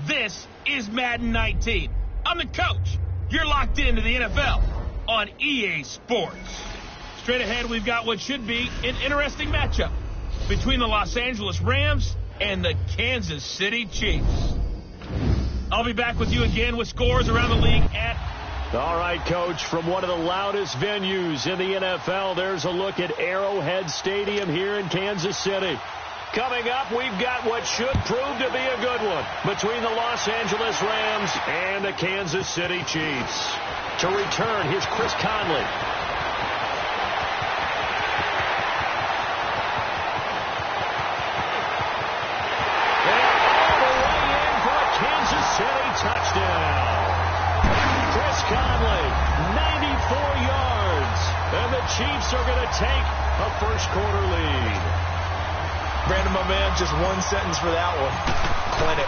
This is Madden 19. I'm the coach. You're locked into the NFL on EA Sports. Straight ahead, we've got what should be an interesting matchup between the Los Angeles Rams and the Kansas City Chiefs. I'll be back with you again with scores around the league at... All right, Coach, from one of the loudest venues in the NFL, there's a look at Arrowhead Stadium here in Kansas City. Coming up, we've got what should prove to be a good one between the Los Angeles Rams and the Kansas City Chiefs. To return, here's Chris Conley. City touchdown. Chris Conley, 94 yards. And the Chiefs are going to take a first-quarter lead. Brandon, my man, just one sentence for that one. Clinic.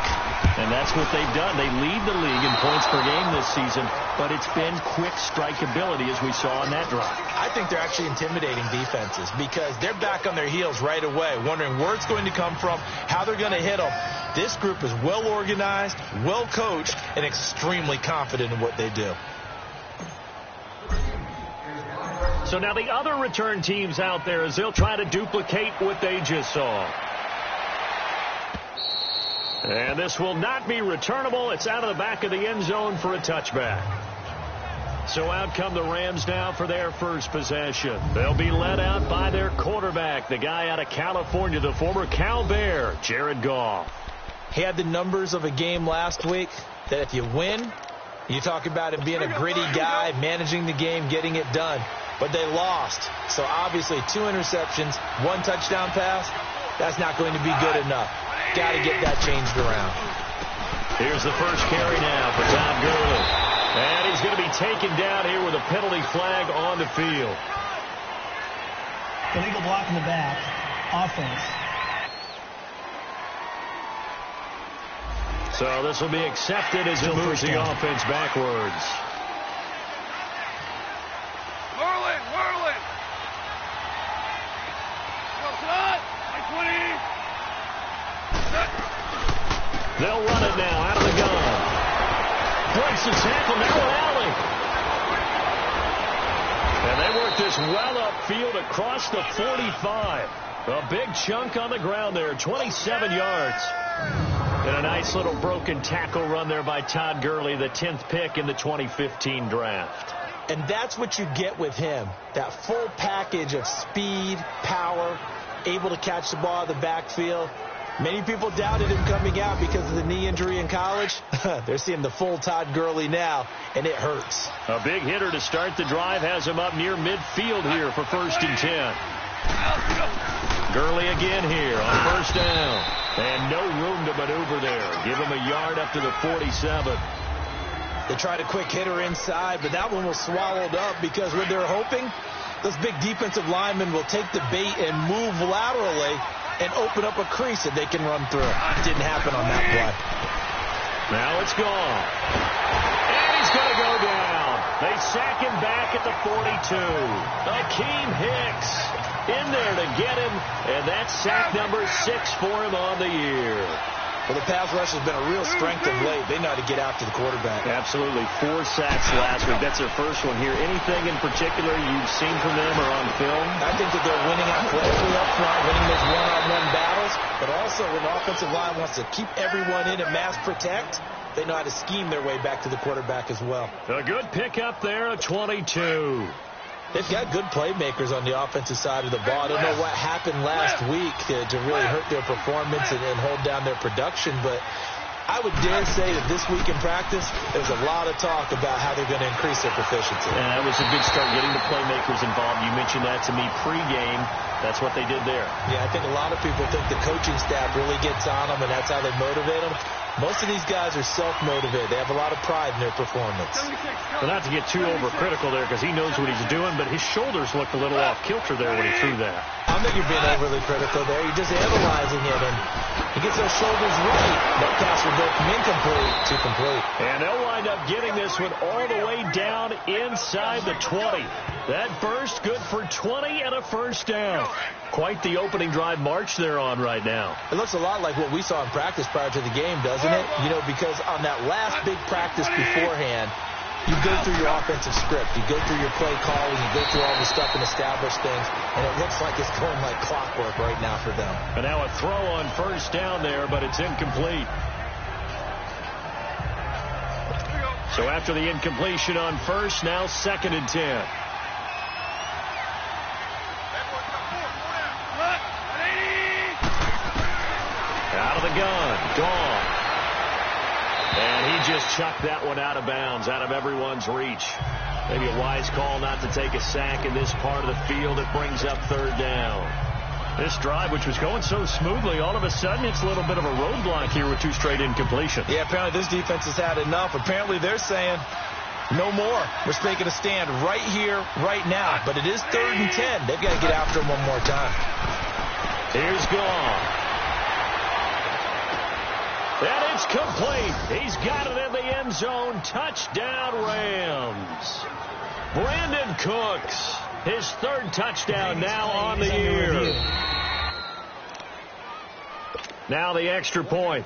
And that's what they've done. They lead the league in points per game this season, but it's been quick strikeability as we saw on that drive. I think they're actually intimidating defenses because they're back on their heels right away, wondering where it's going to come from, how they're going to hit them. This group is well organized, well coached, and extremely confident in what they do. So now the other return teams out there as they'll try to duplicate what they just saw. And this will not be returnable. It's out of the back of the end zone for a touchback. So out come the Rams now for their first possession. They'll be led out by their quarterback, the guy out of California, the former Cal Bear, Jared Goff. He had the numbers of a game last week that if you win, you talk about him being a gritty guy, managing the game, getting it done. But they lost. So obviously 2 interceptions, 1 touchdown pass, that's not going to be good enough. Got to get that changed around. Here's the first carry now for Todd Gurley. And he's going to be taken down here with a penalty flag on the field. Illegal block in the back. Offense. So this will be accepted as it moves the offense backwards. Whirling. They'll run it now out of the gun. Breaks the tackle, now an alley. And they work this well upfield across the 45. A big chunk on the ground there, 27 yards. And a nice little broken tackle run there by Todd Gurley, the 10th pick in the 2015 draft. And that's what you get with him, that full package of speed, power, able to catch the ball in the backfield. Many people doubted him coming out because of the knee injury in college. They're seeing the full Todd Gurley now, and it hurts. A big hitter to start the drive has him up near midfield here for 1st and 10. Gurley again here on first down. And no room to maneuver there. Give him a yard up to the 47. They tried a quick hitter inside, but that one was swallowed up because what they're hoping, those big defensive linemen will take the bait and move laterally and open up a crease that they can run through. It didn't happen on that play. Now it's gone. And he's going to go down. They sack him back at the 42. Akeem Hicks in there to get him, and that's sack number 6 for him on the year. Well, the pass rush has been a real strength of late. They know how to get after the quarterback. Absolutely. 4 sacks last week. That's their first one here. Anything in particular you've seen from them or on film? I think that they're winning athletically up front, winning those one-on-one battles, but also when the offensive line wants to keep everyone in and mass protect, they know how to scheme their way back to the quarterback as well. A good pickup there, a 22. They've got good playmakers on the offensive side of the ball. I don't know what happened last week to really hurt their performance and hold down their production, but I would dare say that this week in practice, there's a lot of talk about how they're going to increase their proficiency. And that was a good start, getting the playmakers involved. You mentioned that to me pregame. That's what they did there. Yeah, I think a lot of people think the coaching staff really gets on them, and that's how they motivate them. Most of these guys are self-motivated. They have a lot of pride in their performance. Well, not to get too overcritical there because he knows what he's doing, but his shoulders looked a little off kilter there when he threw that. I don't think you're being overly critical there. You're just analyzing it, and He gets those shoulders right. That pass will go from incomplete to complete. And they'll wind up getting this one all the way down inside the 20. That burst good for 20 and a first down. Quite the opening drive march they're on right now. It looks a lot like what we saw in practice prior to the game, doesn't it? You know, because on that last big practice beforehand, you go through your offensive script. You go through your play calling. You go through all the stuff and establish things. And it looks like it's going like clockwork right now for them. And now a throw on first down there, but it's incomplete. So after the incompletion on first, now 2nd and 10. Out of the gun. Gone. And he just chucked that one out of bounds, out of everyone's reach. Maybe a wise call not to take a sack in this part of the field. It brings up 3rd down. This drive, which was going so smoothly, all of a sudden it's a little bit of a roadblock here with 2 straight incompletions. Yeah, apparently this defense has had enough. Apparently they're saying no more. We're taking a stand right here, right now. But it is 3rd and 10. They've got to get after him one more time. Here's Gone. And it's complete. He's got it in the end zone. Touchdown, Rams. Brandon Cooks, his 3rd touchdown now on the year. Now the extra point.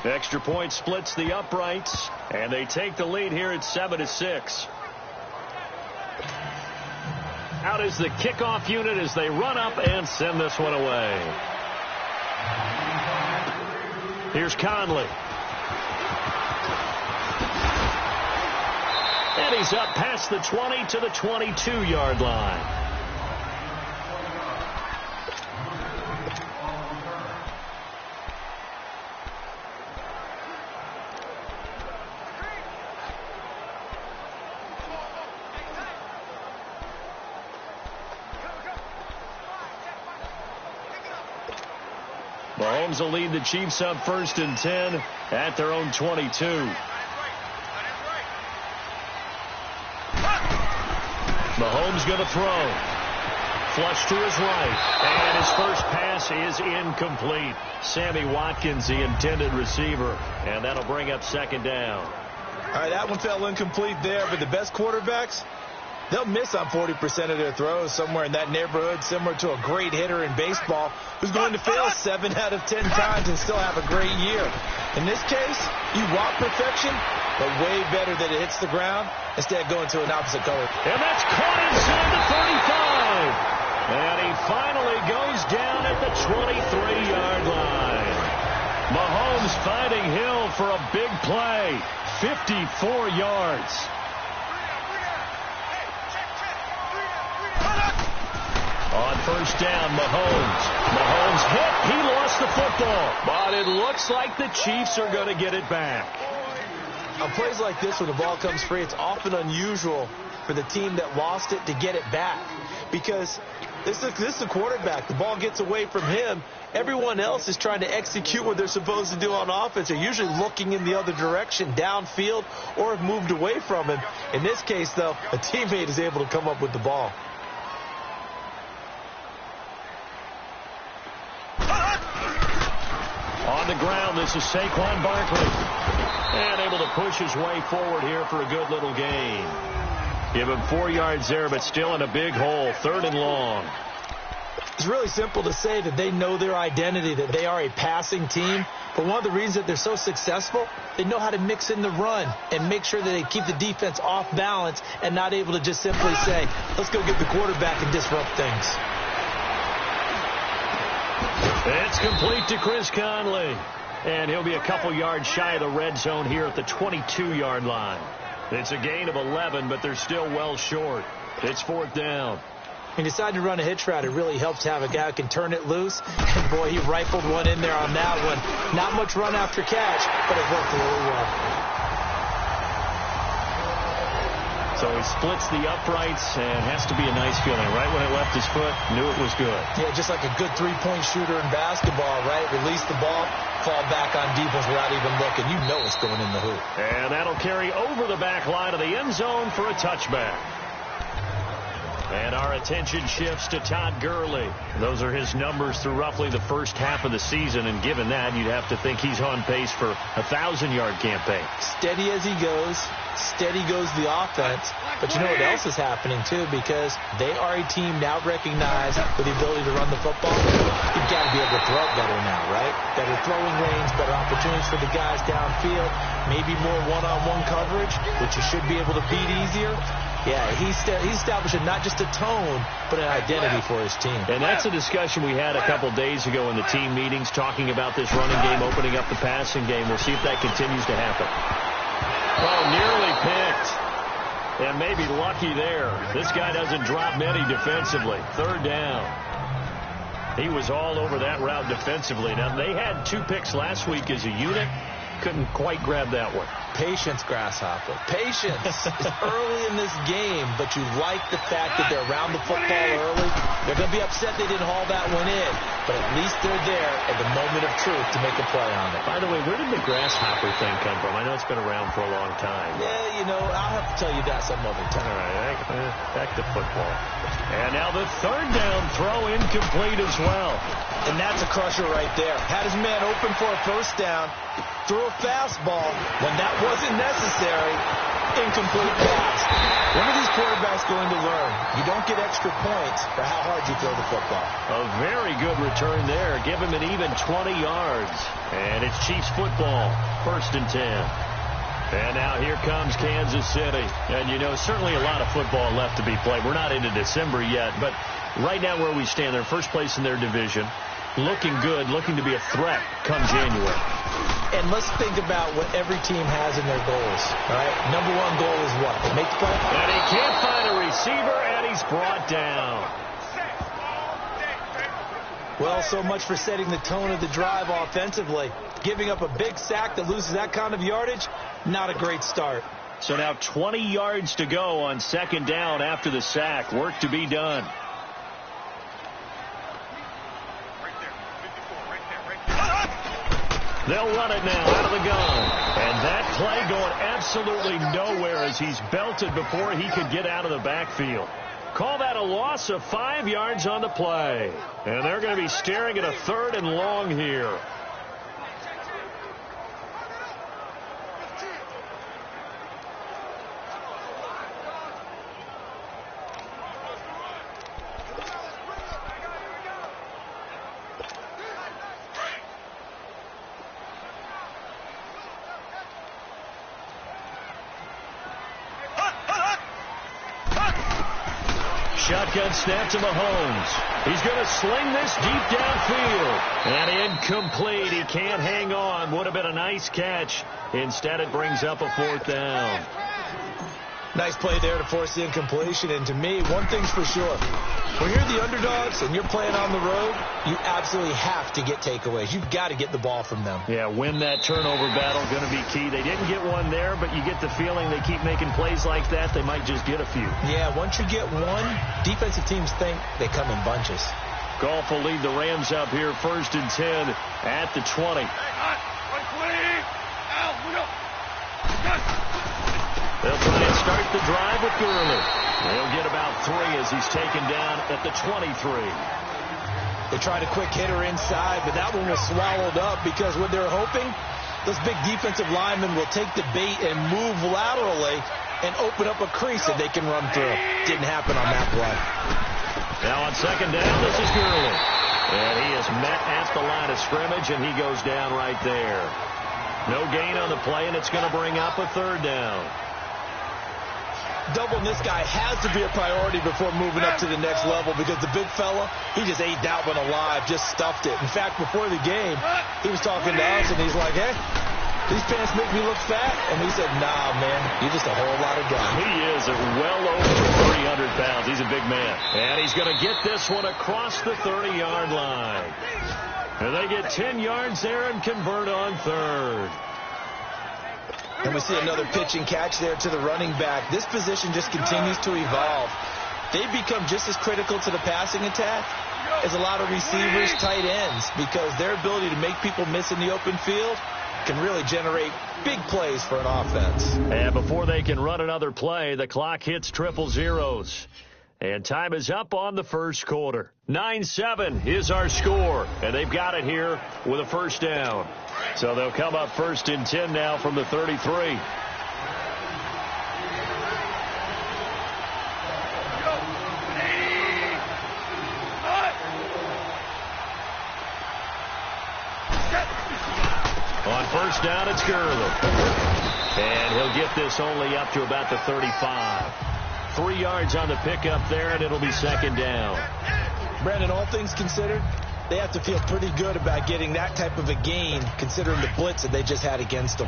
The extra point splits the uprights, and they take the lead here at 7-6. Out is the kickoff unit as they run up and send this one away. Here's Conley. And he's up past the 20 to the 22-yard line. Mahomes will lead the Chiefs up 1st and 10 at their own 22. Mahomes going to throw. Flush to his right. And his first pass is incomplete. Sammy Watkins, the intended receiver. And that'll bring up 2nd down. All right, that one fell incomplete there, but the best quarterbacks, they'll miss on 40% of their throws, somewhere in that neighborhood, similar to a great hitter in baseball who's going to fail 7 out of 10 times and still have a great year. In this case, you want perfection, but way better that it hits the ground instead of going to an opposite color. And that's caught inside the 35. And he finally goes down at the 23-yard line. Mahomes finding Hill for a big play. 54 yards. On first down, Mahomes hit. He lost the football. But it looks like the Chiefs are going to get it back. On plays like this, when the ball comes free, it's often unusual for the team that lost it to get it back. Because this is the quarterback. The ball gets away from him. Everyone else is trying to execute what they're supposed to do on offense. They're usually looking in the other direction, downfield, or have moved away from him. In this case, though, a teammate is able to come up with the ball. On the ground, this is Saquon Barkley. And able to push his way forward here for a good little gain. Give him 4 yards there, but still in a big hole. 3rd and long. It's really simple to say that they know their identity, that they are a passing team. But one of the reasons that they're so successful, they know how to mix in the run and make sure that they keep the defense off balance and not able to just simply say, let's go get the quarterback and disrupt things. It's complete to Chris Conley. And he'll be a couple yards shy of the red zone here at the 22-yard line. It's a gain of 11, but they're still well short. It's 4th down. He decided to run a hitch route. It really helps to have a guy who can turn it loose. And, boy, he rifled one in there on that one. Not much run after catch, but it worked really well. So he splits the uprights and has to be a nice feeling. Right when it left his foot, knew it was good. Yeah, just like a good three-point shooter in basketball, right? Release the ball, fall back on defense without even looking. You know it's going in the hoop. And that'll carry over the back line of the end zone for a touchback. And our attention shifts to Todd Gurley. Those are his numbers through roughly the first half of the season, and given that, you'd have to think he's on pace for a 1,000-yard campaign. Steady as he goes. Steady goes the offense. But you know what else is happening, too, because they are a team now recognized with the ability to run the football. You've got to be able to throw it better now, right? Better throwing lanes, better opportunities for the guys downfield, maybe more one-on-one coverage, which you should be able to beat easier. Yeah, he's establishing not just a tone, but an identity for his team. And that's a discussion we had a couple days ago in the team meetings, talking about this running game, opening up the passing game. We'll see if that continues to happen. Oh, nearly picked. And maybe lucky there. This guy doesn't drop many defensively. Third down. He was all over that route defensively. Now, they had 2 picks last week as a unit. Couldn't quite grab that one. Patience, Grasshopper. Patience. It's early in this game, but you like the fact that they're around the football early. They're going to be upset they didn't haul that one in, but at least they're there at the moment of truth to make a play on it. By the way, where did the Grasshopper thing come from? I know it's been around for a long time. Yeah, you know, I'll have to tell you that some other time. All right, back to football. And now the third down throw incomplete as well. And that's a crusher right there. Had his man open for a first down. Threw a fastball when that wasn't necessary. Incomplete pass. When are these quarterbacks going to learn? You don't get extra points for how hard you throw the football. A very good return there. Give him an even 20 yards. And it's Chiefs football. 1st and 10. And now here comes Kansas City. And, you know, certainly a lot of football left to be played. We're not into December yet, but right now where we stand, they're first place in their division. Looking good, looking to be a threat come January. And let's think about what every team has in their goals. All right? Number 1 goal is what? Make the play? And he can't find a receiver, and he's brought down. Well, so much for setting the tone of the drive offensively. Giving up a big sack that loses that kind of yardage, not a great start. So now 20 yards to go on 2nd down after the sack. Work to be done. They'll run it now out of the gun. And that play going absolutely nowhere as he's belted before he could get out of the backfield. Call that a loss of 5 yards on the play. And they're going to be staring at a 3rd and long here. Shotgun snap to Mahomes. He's going to sling this deep downfield. And incomplete. He can't hang on. Would have been a nice catch. Instead, it brings up a 4th down. Nice play there to force the incompletion. And to me, one thing's for sure. When you're the underdogs and you're playing on the road, you absolutely have to get takeaways. You've got to get the ball from them. Yeah, win that turnover battle, going to be key. They didn't get one there, but you get the feeling they keep making plays like that, they might just get a few. Yeah, once you get one, defensive teams think they come in bunches. Goff will lead the Rams up here 1st and 10 at the 20. They'll try and start the drive with Gurley. They'll get about 3 as he's taken down at the 23. They tried a quick hitter inside, but that one was swallowed up because what they're hoping, those big defensive linemen will take the bait and move laterally and open up a crease that they can run through. Didn't happen on that play. Now on 2nd down, this is Gurley. And he is met at the line of scrimmage, and he goes down right there. No gain on the play, and it's going to bring up a 3rd down. Doubling this guy has to be a priority before moving up to the next level because the big fella, he just ate that one alive, just stuffed it. In fact, before the game, he was talking to us, and he's like, hey, these pants make me look fat. And we said, nah, man, you're just a whole lot of guy. He is well over 300 pounds. He's a big man. And he's going to get this one across the 30-yard line. And they get 10 yards there and convert on 3rd. And we see another pitch and catch there to the running back. This position just continues to evolve. They become just as critical to the passing attack as a lot of receivers, tight ends, because their ability to make people miss in the open field can really generate big plays for an offense. And before they can run another play, the clock hits triple zeros. And time is up on the first quarter. 9-7 is our score, and they've got it here with a first down. So they'll come up 1st and 10 now from the 33. On first down, it's Gurley. And he'll get this only up to about the 35. 3 yards on the pickup there, and it'll be 2nd down. Brandon, all things considered, they have to feel pretty good about getting that type of a gain, considering the blitz that they just had against them.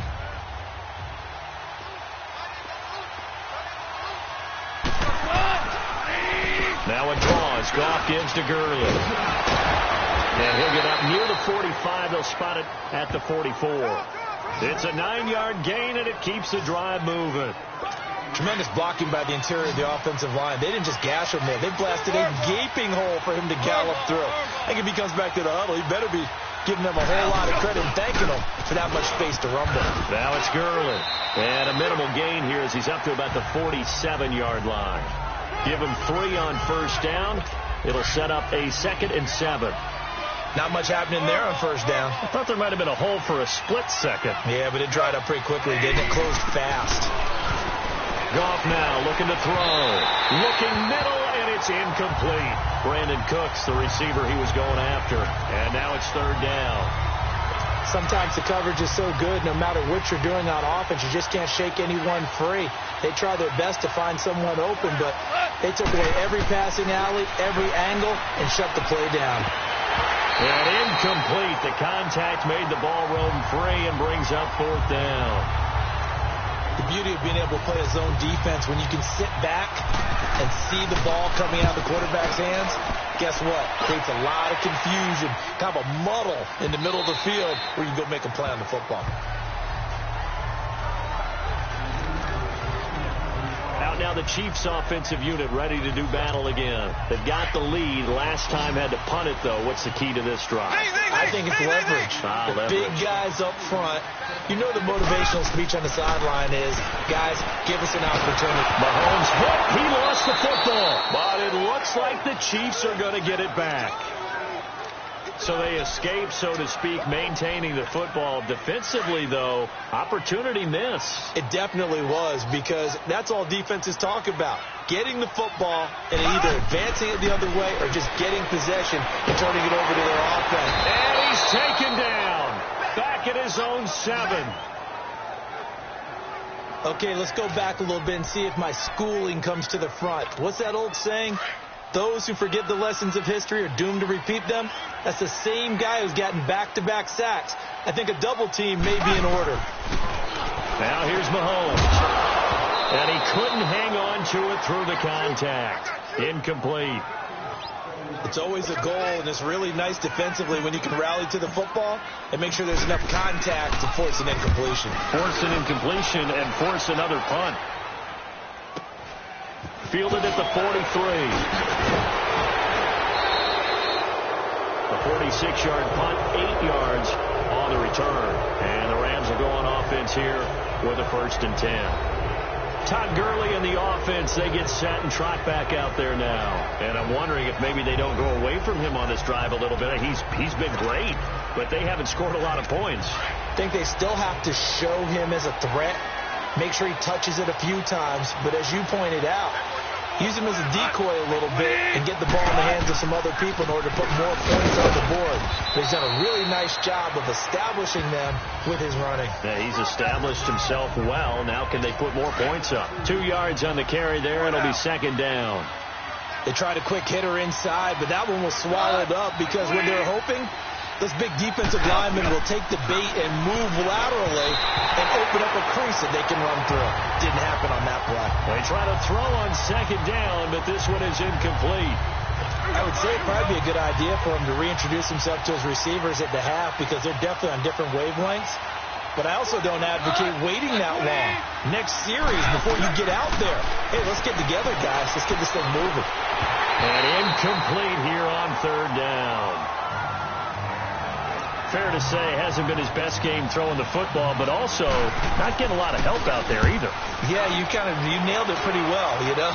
Now a draw as Goff gives to Gurley. And he'll get up near the 45. They'll spot it at the 44. It's a 9-yard gain, and it keeps the drive moving. Tremendous blocking by the interior of the offensive line. They didn't just gash him there. They blasted a gaping hole for him to gallop through. I think if he comes back to the huddle, he better be giving them a whole lot of credit and thanking them for that much space to rumble. Now it's Gurley. And a minimal gain here as he's up to about the 47-yard line. Give him 3 on first down. It'll set up a 2nd and 7. Not much happening there on first down. I thought there might have been a hole for a split second. Yeah, but it dried up pretty quickly, didn't it? Closed fast. Goff now looking to throw. Looking middle, and it's incomplete. Brandon Cooks, the receiver he was going after. And now it's 3rd down. Sometimes the coverage is so good, no matter what you're doing on offense, you just can't shake anyone free. They try their best to find someone open, but they took away every passing alley, every angle, and shut the play down. And incomplete. The contact made the ball roam free and brings up 4th down. The beauty of being able to play a zone defense when you can sit back and see the ball coming out of the quarterback's hands, guess what? Creates a lot of confusion, kind of a muddle in the middle of the field where you go make a play on the football. Out now the Chiefs offensive unit ready to do battle again. They've got the lead. Last time had to punt it, though. What's the key to this drive? I think it's leverage. The big guys up front. You know the motivational speech on the sideline is, guys, give us an opportunity. Mahomes hit. He lost the football. But it looks like the Chiefs are going to get it back. So they escape, so to speak, maintaining the football. Defensively, though, opportunity miss. It definitely was, because that's all defenses talk about. Getting the football and either advancing it the other way or just getting possession and turning it over to their offense. And he's taken down. Back at his own 7. Okay, let's go back a little bit and see if my schooling comes to the front. What's that old saying? Those who forget the lessons of history are doomed to repeat them. That's the same guy who's gotten back-to-back sacks. I think a double team may be in order. Now here's Mahomes. And he couldn't hang on to it through the contact. Incomplete. It's always a goal, and it's really nice defensively when you can rally to the football and make sure there's enough contact to force an incompletion. Force an incompletion and force another punt. Fielded at the 43. A 46-yard punt, 8 yards on the return. And the Rams will go on offense here with a 1st and 10. Todd Gurley and the offense, they get set and trot back out there now. And I'm wondering if maybe they don't go away from him on this drive a little bit. He's been great, but they haven't scored a lot of points. I think they still have to show him as a threat. Make sure he touches it a few times. But as you pointed out, use him as a decoy a little bit and get the ball in the hands of some other people in order to put more points on the board. But he's done a really nice job of establishing them with his running. Yeah, he's established himself well. Now can they put more points up? 2 yards on the carry there. It'll be 2nd down. They tried a quick hitter inside, but that one was swallowed up because when they're hoping, those big defensive linemen will take the bait and move laterally and open up a crease that they can run through. Didn't happen on that play. They try to throw on 2nd down, but this one is incomplete. I would say it'd probably be a good idea for him to reintroduce himself to his receivers at the half because they're definitely on different wavelengths. But I also don't advocate waiting that long. Next series, before you get out there, hey, let's get together, guys. Let's get this thing moving. And incomplete here on 3rd down. Fair to say, hasn't been his best game throwing the football, but also not getting a lot of help out there either. Yeah, you nailed it pretty well, you know.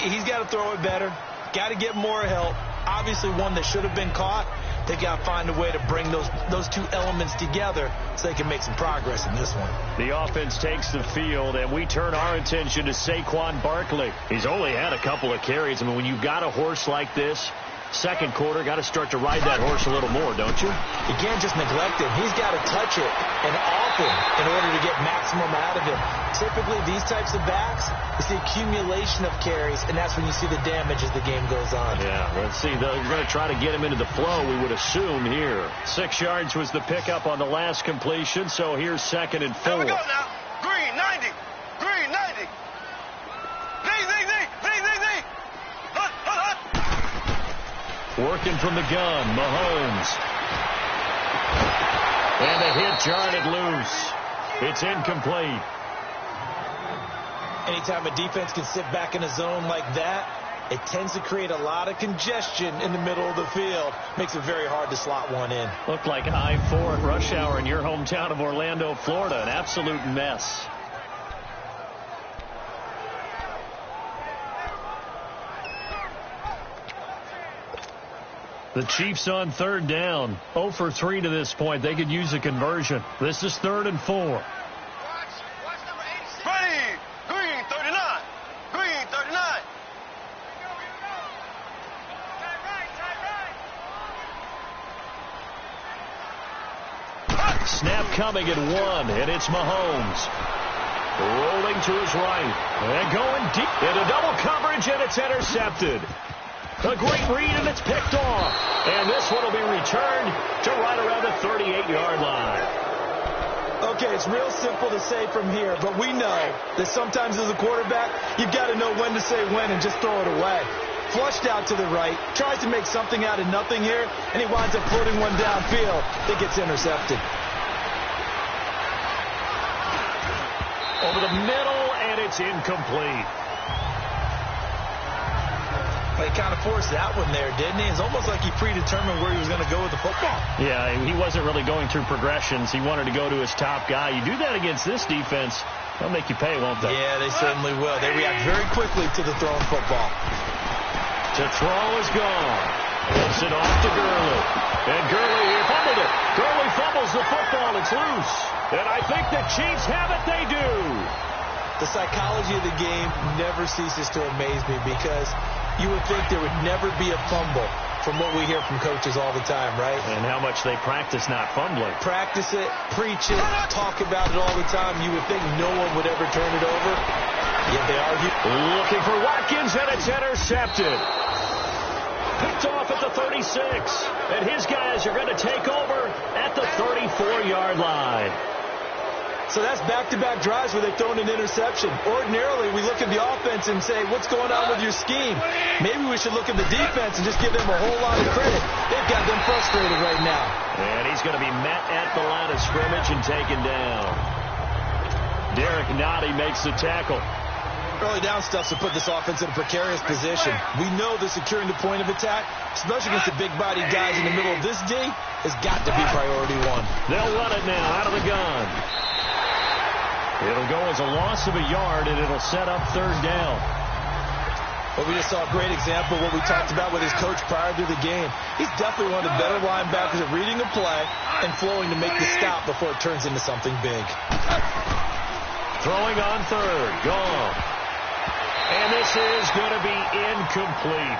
He's got to throw it better, got to get more help. Obviously one that should have been caught. They got to find a way to bring those two elements together so they can make some progress in this one. The offense takes the field, and we turn our attention to Saquon Barkley. He's only had a couple of carries. I mean, when you've got a horse like this, second quarter, got to start to ride that horse a little more, don't you? You can't just neglect him. He's got to touch it and often in order to get maximum out of him. Typically, these types of backs, it's the accumulation of carries, and that's when you see the damage as the game goes on. Yeah, let's see. They're going to try to get him into the flow, we would assume here. 6 yards was the pickup on the last completion, so here's 2nd and 4. Here we go now. Green, 90. Green, 90. Zing, zing, zing. Zing, zing, zing. Hut, hut, hut. Working from the gun, Mahomes. And a hit jarred loose. It's incomplete. Anytime a defense can sit back in a zone like that, it tends to create a lot of congestion in the middle of the field. Makes it very hard to slot one in. Looked like I-4 at rush hour in your hometown of Orlando, Florida. An absolute mess. The Chiefs on 3rd down. 0 for 3 to this point. They could use a conversion. This is 3rd and 4. Watch number 86. Ready. Green, 39. Green, 39. Snap coming at 1, and it's Mahomes. Rolling to his right. And going deep into double coverage, and it's intercepted. A great read, and it's picked off. And this one will be returned to right around the 38-yard line. Okay, it's real simple to say from here, but we know that sometimes as a quarterback, you've got to know when to say when and just throw it away. Flushed out to the right, tries to make something out of nothing here, and he winds up floating one downfield that gets intercepted. Over the middle, and it's incomplete. He kind of forced that one there, didn't he? It's almost like he predetermined where he was going to go with the football. Yeah, he wasn't really going through progressions. He wanted to go to his top guy. You do that against this defense, they'll make you pay, won't they? Yeah, they certainly will. They react very quickly to the thrown football. To throw is gone. Gets it off to Gurley. And Gurley fumbled it. Gurley fumbles the football. It's loose. And I think the Chiefs have it. They do. The psychology of the game never ceases to amaze me because you would think there would never be a fumble from what we hear from coaches all the time, right? And how much they practice not fumbling. Practice it, preach it, talk about it all the time. You would think no one would ever turn it over. Yet they argue. Looking for Watkins, and it's intercepted. Picked off at the 36. And his guys are going to take over at the 34-yard line. So that's back-to-back drives where they've thrown an interception. Ordinarily, we look at the offense and say, what's going on with your scheme? Maybe we should look at the defense and just give them a whole lot of credit. They've got them frustrated right now. And he's going to be met at the line of scrimmage and taken down. Derek Nottie makes the tackle. Early down stuff to put this offense in a precarious position. We know that securing the point of attack, especially against the big-body guys in the middle of this D, has got to be priority one. They'll run it now out of the gun. It'll go as a loss of a yard, and it'll set up 3rd down. Well, we just saw a great example of what we talked about with his coach prior to the game. He's definitely one of the better linebackers at reading a play and flowing to make the stop before it turns into something big. Throwing on 3rd. Gone. And this is going to be incomplete.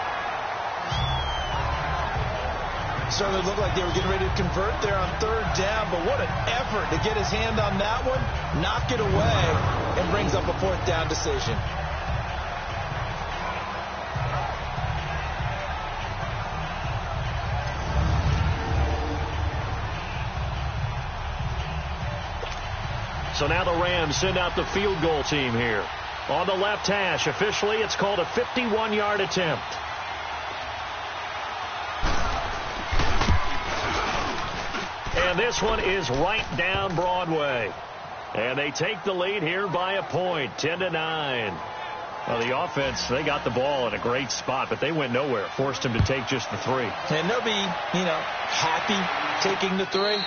Certainly looked like they were getting ready to convert there on 3rd down, but what an effort to get his hand on that one, knock it away, and brings up a 4th down decision. So now the Rams send out the field goal team here. On the left hash, officially, it's called a 51-yard attempt. And this one is right down Broadway. And they take the lead here by a point, 10-9. Well, the offense, they got the ball in a great spot, but they went nowhere. Forced him to take just the 3. And they'll be, happy taking the 3.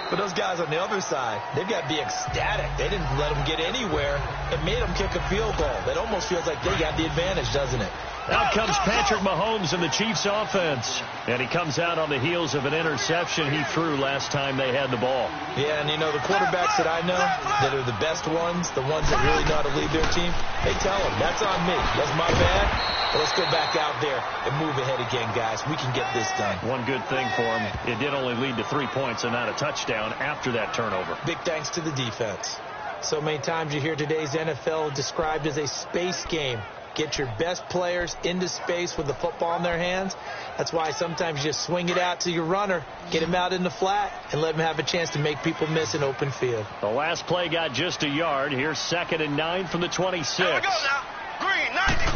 But those guys on the other side, they've got to be ecstatic. They didn't let them get anywhere. It made them kick a field goal. That almost feels like they got the advantage, doesn't it? Out comes Patrick Mahomes in the Chiefs offense. And he comes out on the heels of an interception he threw last time they had the ball. Yeah, and the quarterbacks that I know that are the best ones, the ones that really know how to lead their team, they tell them, that's on me. That's my bad. But let's go back out there and move ahead again, guys. We can get this done. One good thing for him, it did only lead to 3 points and not a touchdown after that turnover. Big thanks to the defense. So many times you hear today's NFL described as a space game. Get your best players into space with the football in their hands. That's why sometimes you just swing it out to your runner, get him out in the flat, and let him have a chance to make people miss an open field. The last play got just a yard. Here's 2nd and 9 from the 26. Here we go now. Green, 90.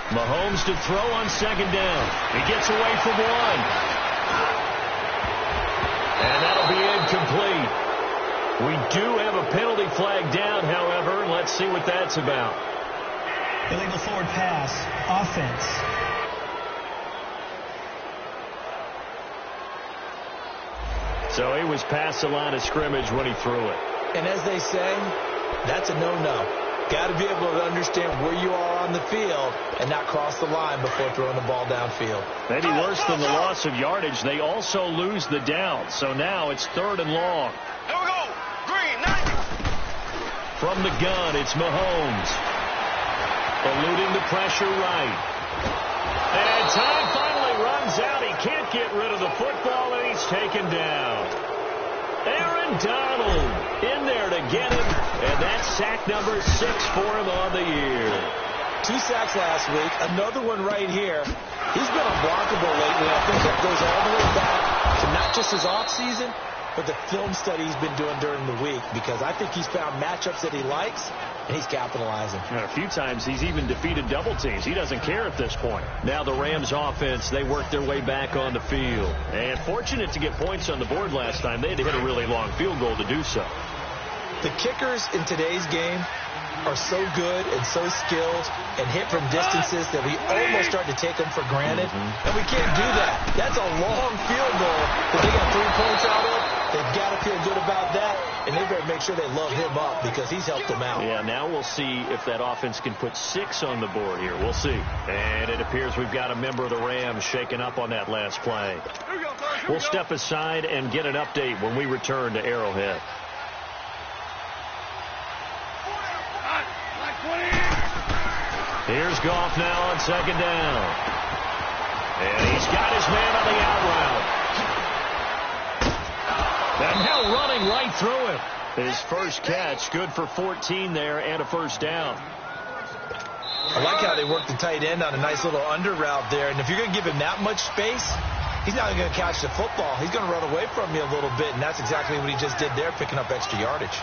Mahomes to throw on 2nd down. He gets away from 1. And that'll be incomplete. We do have a penalty flag down, however, and let's see what that's about. Illegal forward pass. Offense. So he was past the line of scrimmage when he threw it. And as they say, that's a no-no. Got to be able to understand where you are on the field and not cross the line before throwing the ball downfield. Maybe worse than the loss of yardage, they also lose the down. So now it's 3rd and long. Here we go. Green, 90. From the gun, it's Mahomes. Eluding the pressure right. And time finally runs out. He can't get rid of the football, and he's taken down. Aaron Donald in there to get him, and that's sack number 6 for him on the year. 2 sacks last week, another one right here. He's been unblockable lately. I think that goes all the way back to not just his offseason, but the film study he's been doing during the week, because I think he's found matchups that he likes, and he's capitalizing. And a few times he's even defeated double teams. He doesn't care at this point. Now the Rams offense, they work their way back on the field. And fortunate to get points on the board last time. They had to hit a really long field goal to do so. The kickers in today's game are so good and so skilled and hit from distances that we almost start to take them for granted. And we can't do that. That's a long field goal that they got 3 points out of. They've got to feel good about that, and they better make sure they load him up because he's helped them out. Yeah, now we'll see if that offense can put 6 on the board here. We'll see. And it appears we've got a member of the Rams shaken up on that last play. We'll step aside and get an update when we return to Arrowhead. Here's Goff now on 2nd down. And he's got his man on the out route. And now running right through him. His first catch, good for 14 there and a first down. I like how they work the tight end on a nice little under route there. And if you're going to give him that much space, he's not going to catch the football. He's going to run away from you a little bit, and that's exactly what he just did there, picking up extra yardage.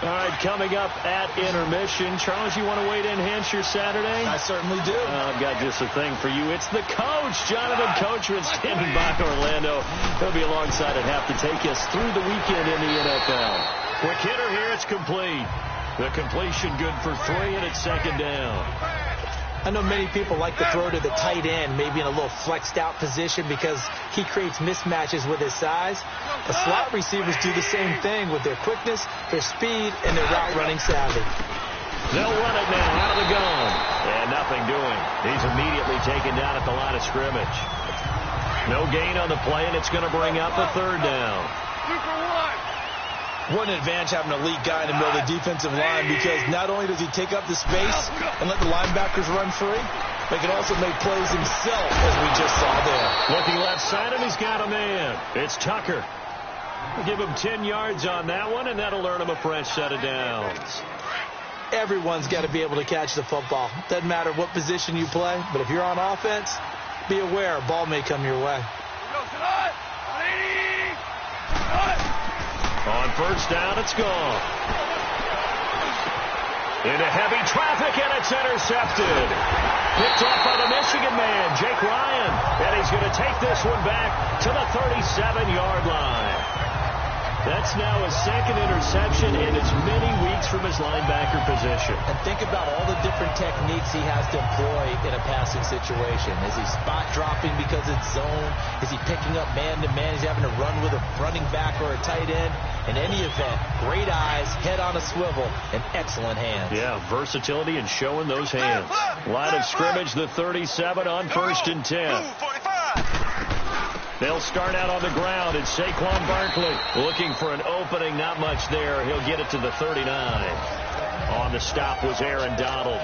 All right, coming up at intermission. Charles, you want to wait to enhance your Saturday? I certainly do. I've got just a thing for you. It's the coach, Jonathan Coachman, standing by Orlando. He'll be alongside at half to take us through the weekend in the NFL. Quick hitter here, it's complete. The completion good for 3, and it's 2nd down. I know many people like to throw to the tight end, maybe in a little flexed out position because he creates mismatches with his size. The slot receivers do the same thing with their quickness, their speed, and their route running savvy. They'll run it now out of the gun. And nothing doing. He's immediately taken down at the line of scrimmage. No gain on the play, and it's going to bring up a 3rd down. What an advantage having an elite guy in the middle of the defensive line, because not only does he take up the space and let the linebackers run free, but he can also make plays himself, as we just saw there. Looking left side, and he's got a man. It's Tucker. We'll give him 10 yards on that one, and that'll earn him a fresh set of downs. Everyone's got to be able to catch the football. Doesn't matter what position you play, but if you're on offense, be aware a ball may come your way. On 1st down, it's gone. Into heavy traffic, and it's intercepted. Picked off by the Michigan man, Jake Ryan. And he's going to take this one back to the 37-yard line. That's now his second interception in as many weeks from his linebacker position. And think about all the different techniques he has to employ in a passing situation. Is he spot dropping because it's zone? Is he picking up man-to-man? Is he having to run with a running back or a tight end? In any event, great eyes, head on a swivel, and excellent hands. Yeah, versatility and showing those hands. Line of scrimmage, the 37 on 1st and 10. They'll start out on the ground. It's Saquon Barkley looking for an opening. Not much there. He'll get it to the 39. On the stop was Aaron Donald.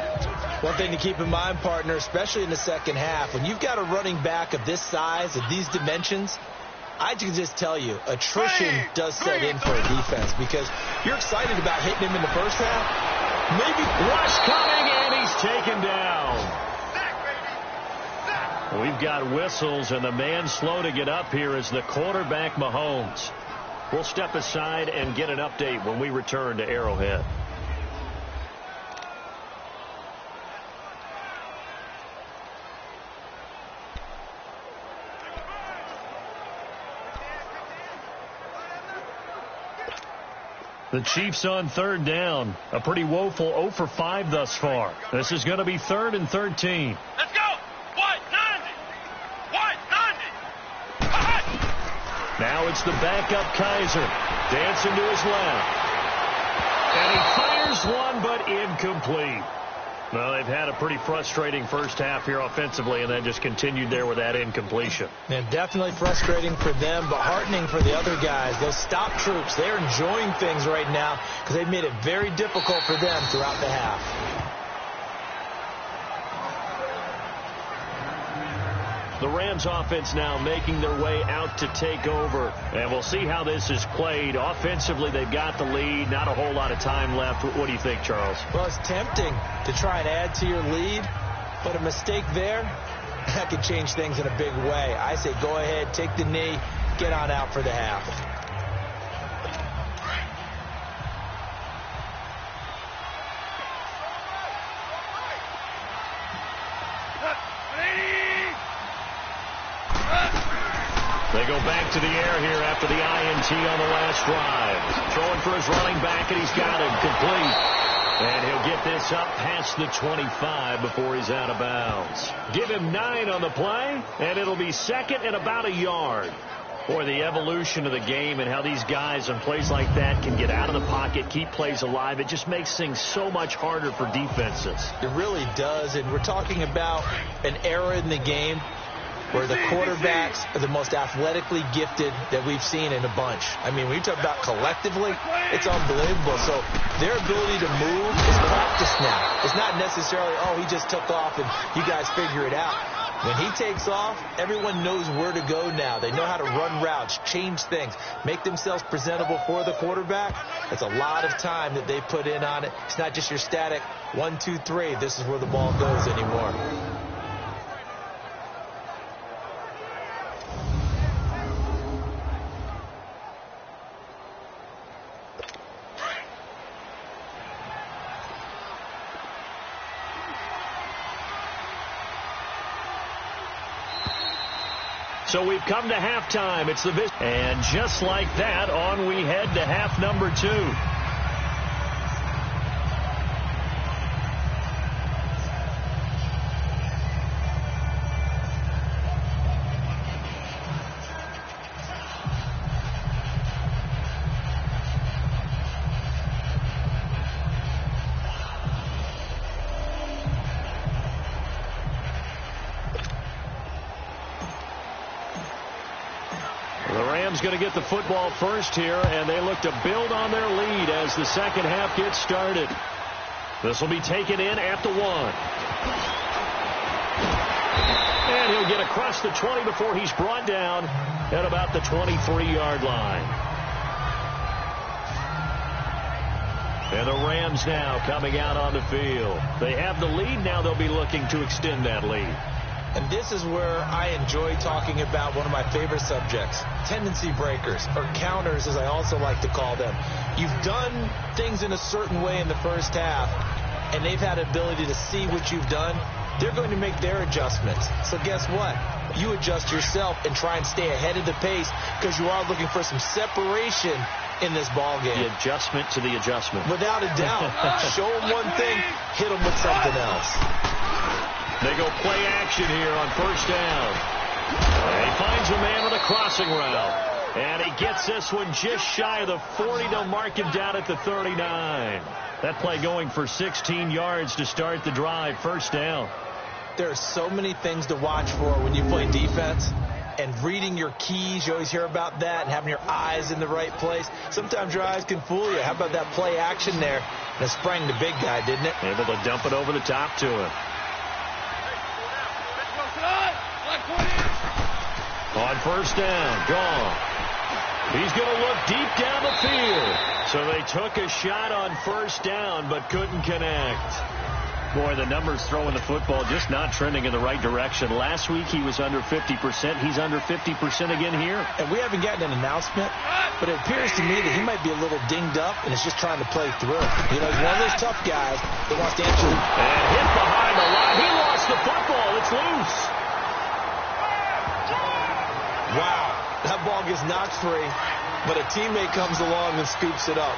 One thing to keep in mind, partner, especially in the second half, when you've got a running back of this size, of these dimensions, I can just tell you, attrition does set in for a defense because you're excited about hitting him in the first half. Maybe rush coming, and he's taken down. We've got whistles, and the man slow to get up here is the quarterback, Mahomes. We'll step aside and get an update when we return to Arrowhead. The Chiefs on 3rd down. A pretty woeful 0 for 5 thus far. This is going to be 3rd and 13. Let's go. 190. 190. Now it's the backup Kaiser. Dancing to his left. And he fires one, but incomplete. Well, they've had a pretty frustrating first half here offensively, and then just continued there with that incompletion. And definitely frustrating for them, but heartening for the other guys. Those stop troops, they're enjoying things right now because they've made it very difficult for them throughout the half. The Rams offense now making their way out to take over. And we'll see how this is played. Offensively, they've got the lead. Not a whole lot of time left. What do you think, Charles? Well, it's tempting to try and add to your lead, but a mistake there, that could change things in a big way. I say go ahead, take the knee, get on out for the half. They go back to the air here after the INT on the last drive. Throwing for his running back, and he's got him complete. And he'll get this up past the 25 before he's out of bounds. Give him 9 on the play, and it'll be 2nd and about a yard. Boy, the evolution of the game and how these guys on plays like that can get out of the pocket, keep plays alive, it just makes things so much harder for defenses. It really does, and we're talking about an era in the game where the quarterbacks are the most athletically gifted that we've seen in a bunch. I mean, when you talk about collectively, it's unbelievable. So their ability to move is practice now. It's not necessarily, oh, he just took off and you guys figure it out. When he takes off, everyone knows where to go now. They know how to run routes, change things, make themselves presentable for the quarterback. That's a lot of time that they put in on it. It's not just your static 1, 2, 3. This is where the ball goes anymore. So we've come to halftime. It's the visit. And just like that, on we head to half number 2. Going to get the football first here, and they look to build on their lead as the second half gets started. This will be taken in at the 1. And he'll get across the 20 before he's brought down at about the 23-yard line. And the Rams now coming out on the field. They have the lead. Now they'll be looking to extend that lead. And this is where I enjoy talking about one of my favorite subjects, tendency breakers, or counters as I also like to call them. You've done things in a certain way in the first half, and they've had ability to see what you've done. They're going to make their adjustments. So guess what? You adjust yourself and try and stay ahead of the pace because you are looking for some separation in this ball game. The adjustment to the adjustment. Without a doubt. Show them one thing, hit them with something else. They go play action here on first down. And he finds a man on the crossing route. And he gets this one just shy of the 40. They'll mark him down at the 39. That play going for 16 yards to start the drive. First down. There are so many things to watch for when you play defense. And reading your keys, you always hear about that, and having your eyes in the right place. Sometimes your eyes can fool you. How about that play action there? And it sprang the big guy, didn't it? Able to dump it over the top to him. On first down, gone. He's going to look deep down the field. So they took a shot on first down, but couldn't connect. Boy, the numbers throwing the football just not trending in the right direction. Last week he was under 50%. He's under 50% again here. And we haven't gotten an announcement, but it appears to me that he might be a little dinged up and is just trying to play through. You know, he's one of those tough guys that wants to answer. And hit behind the line. He lost the football. It's loose. Wow. That ball gets knocked free, but a teammate comes along and scoops it up.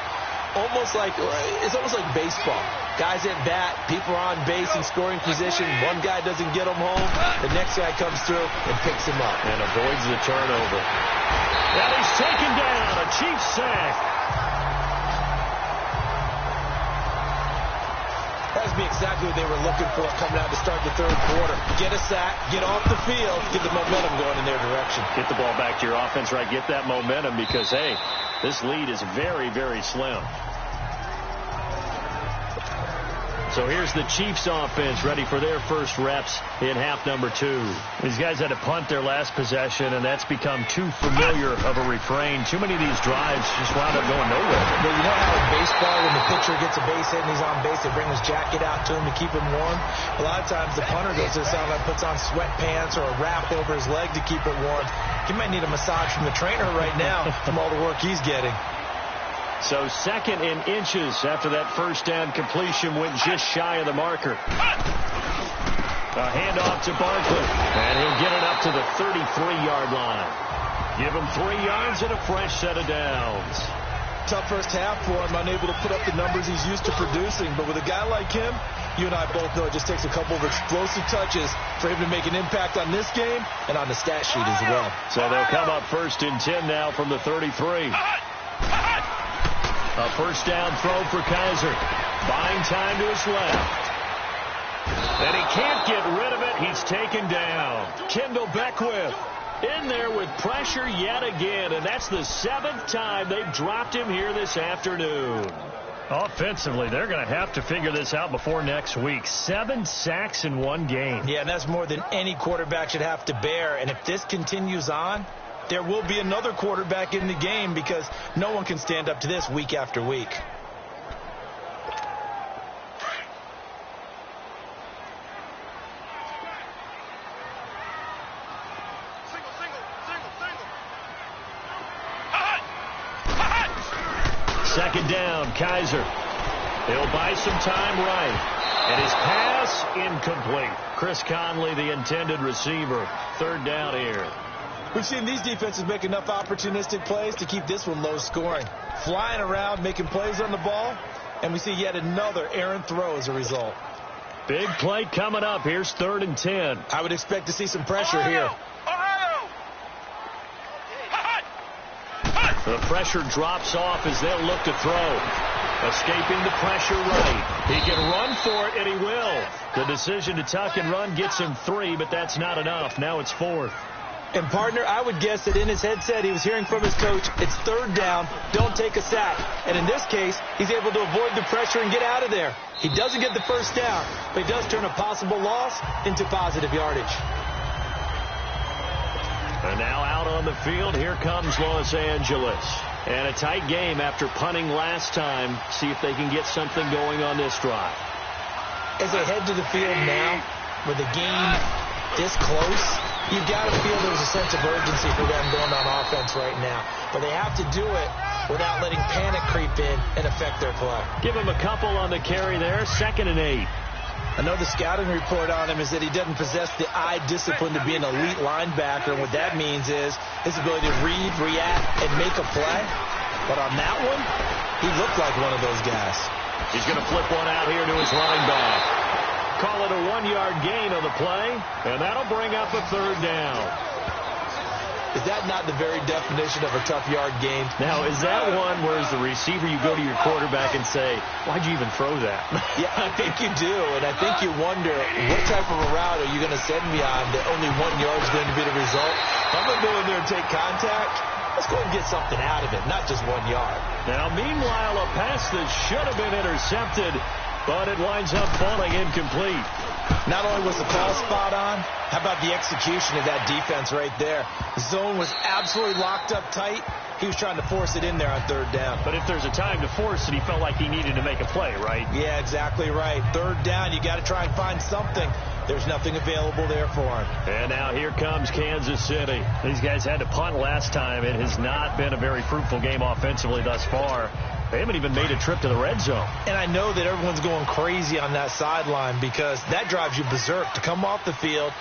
It's almost like baseball. Guys at bat, people are on base in scoring position. One guy doesn't get him home. The next guy comes through and picks him up. And avoids the turnover. And he's taken down. A Chiefs sack. That would be exactly what they were looking for coming out to start the third quarter. Get a sack, get off the field, get the momentum going in their direction. Get the ball back to your offense, right? Get that momentum because, hey, this lead is very, very slim. So here's the Chiefs offense ready for their first reps in half number 2. These guys had to punt their last possession, and that's become too familiar of a refrain. Too many of these drives just wound up going nowhere. Well, you know how in baseball, when the pitcher gets a base hit and he's on base, they bring his jacket out to him to keep him warm? A lot of times the punter goes to the sideline, puts on sweatpants or a wrap over his leg to keep it warm. He might need a massage from the trainer right now from all the work he's getting. So second in inches after that first down completion went just shy of the marker. A handoff to Barkley, and he'll get it up to the 33-yard line. Give him 3 yards and a fresh set of downs. Tough first half for him, unable to put up the numbers he's used to producing. But with a guy like him, you and I both know it just takes a couple of explosive touches for him to make an impact on this game and on the stat sheet as well. So they'll come up first and 10 now from the 33. A first down throw for Kaiser. Buying time to his left. And he can't get rid of it. He's taken down. Kendall Beckwith in there with pressure yet again. And that's the 7th time they've dropped him here this afternoon. Offensively, they're going to have to figure this out before next week. 7 sacks in one game. Yeah, and that's more than any quarterback should have to bear. And if this continues on, there will be another quarterback in the game because no one can stand up to this week after week. Second down, Kaiser. He'll buy some time right. And his pass incomplete. Chris Conley, the intended receiver. Third down here. We've seen these defenses make enough opportunistic plays to keep this one low scoring. Flying around, making plays on the ball, and we see yet another errant throw as a result. Big play coming up. Here's 3rd and 10. I would expect to see some pressure here. The pressure drops off as they'll look to throw. Escaping the pressure right. He can run for it, and he will. The decision to tuck and run gets him 3, but that's not enough. Now it's 4th. And, partner, I would guess that in his headset he was hearing from his coach, it's 3rd down, don't take a sack. And in this case, he's able to avoid the pressure and get out of there. He doesn't get the first down, but he does turn a possible loss into positive yardage. And now out on the field, here comes Los Angeles. And a tight game after punting last time. See if they can get something going on this drive. As they head to the field now, with the game this close, you've got to feel there's a sense of urgency for them going on offense right now. But they have to do it without letting panic creep in and affect their play. Give him a couple on the carry there. 2nd and 8. I know the scouting report on him is that he doesn't possess the eye discipline to be an elite linebacker. And what that means is his ability to read, react, and make a play. But on that one, he looked like one of those guys. He's going to flip one out here to his running back. Call it a 1-yard gain on the play, and that'll bring up a third down. Is that not the very definition of a tough yard gain? Now, is that one where as the receiver you go to your quarterback and say, why'd you even throw that? Yeah, I think you do, and I think you wonder, what type of a route are you going to send me on that only 1 yard is going to be the result? If I'm going to go in there and take contact, let's go and get something out of it, not just 1 yard. Now, meanwhile, a pass that should have been intercepted, but it winds up falling incomplete. Not only was the call spot on, how about the execution of that defense right there? The zone was absolutely locked up tight. He was trying to force it in there on third down. But if there's a time to force it, he felt like he needed to make a play, right? Yeah, exactly right. Third down, you got to try and find something. There's nothing available there for him. And now here comes Kansas City. These guys had to punt last time. It has not been a very fruitful game offensively thus far. They haven't even made a trip to the red zone. And I know that everyone's going crazy on that sideline because that drives you berserk to come off the field,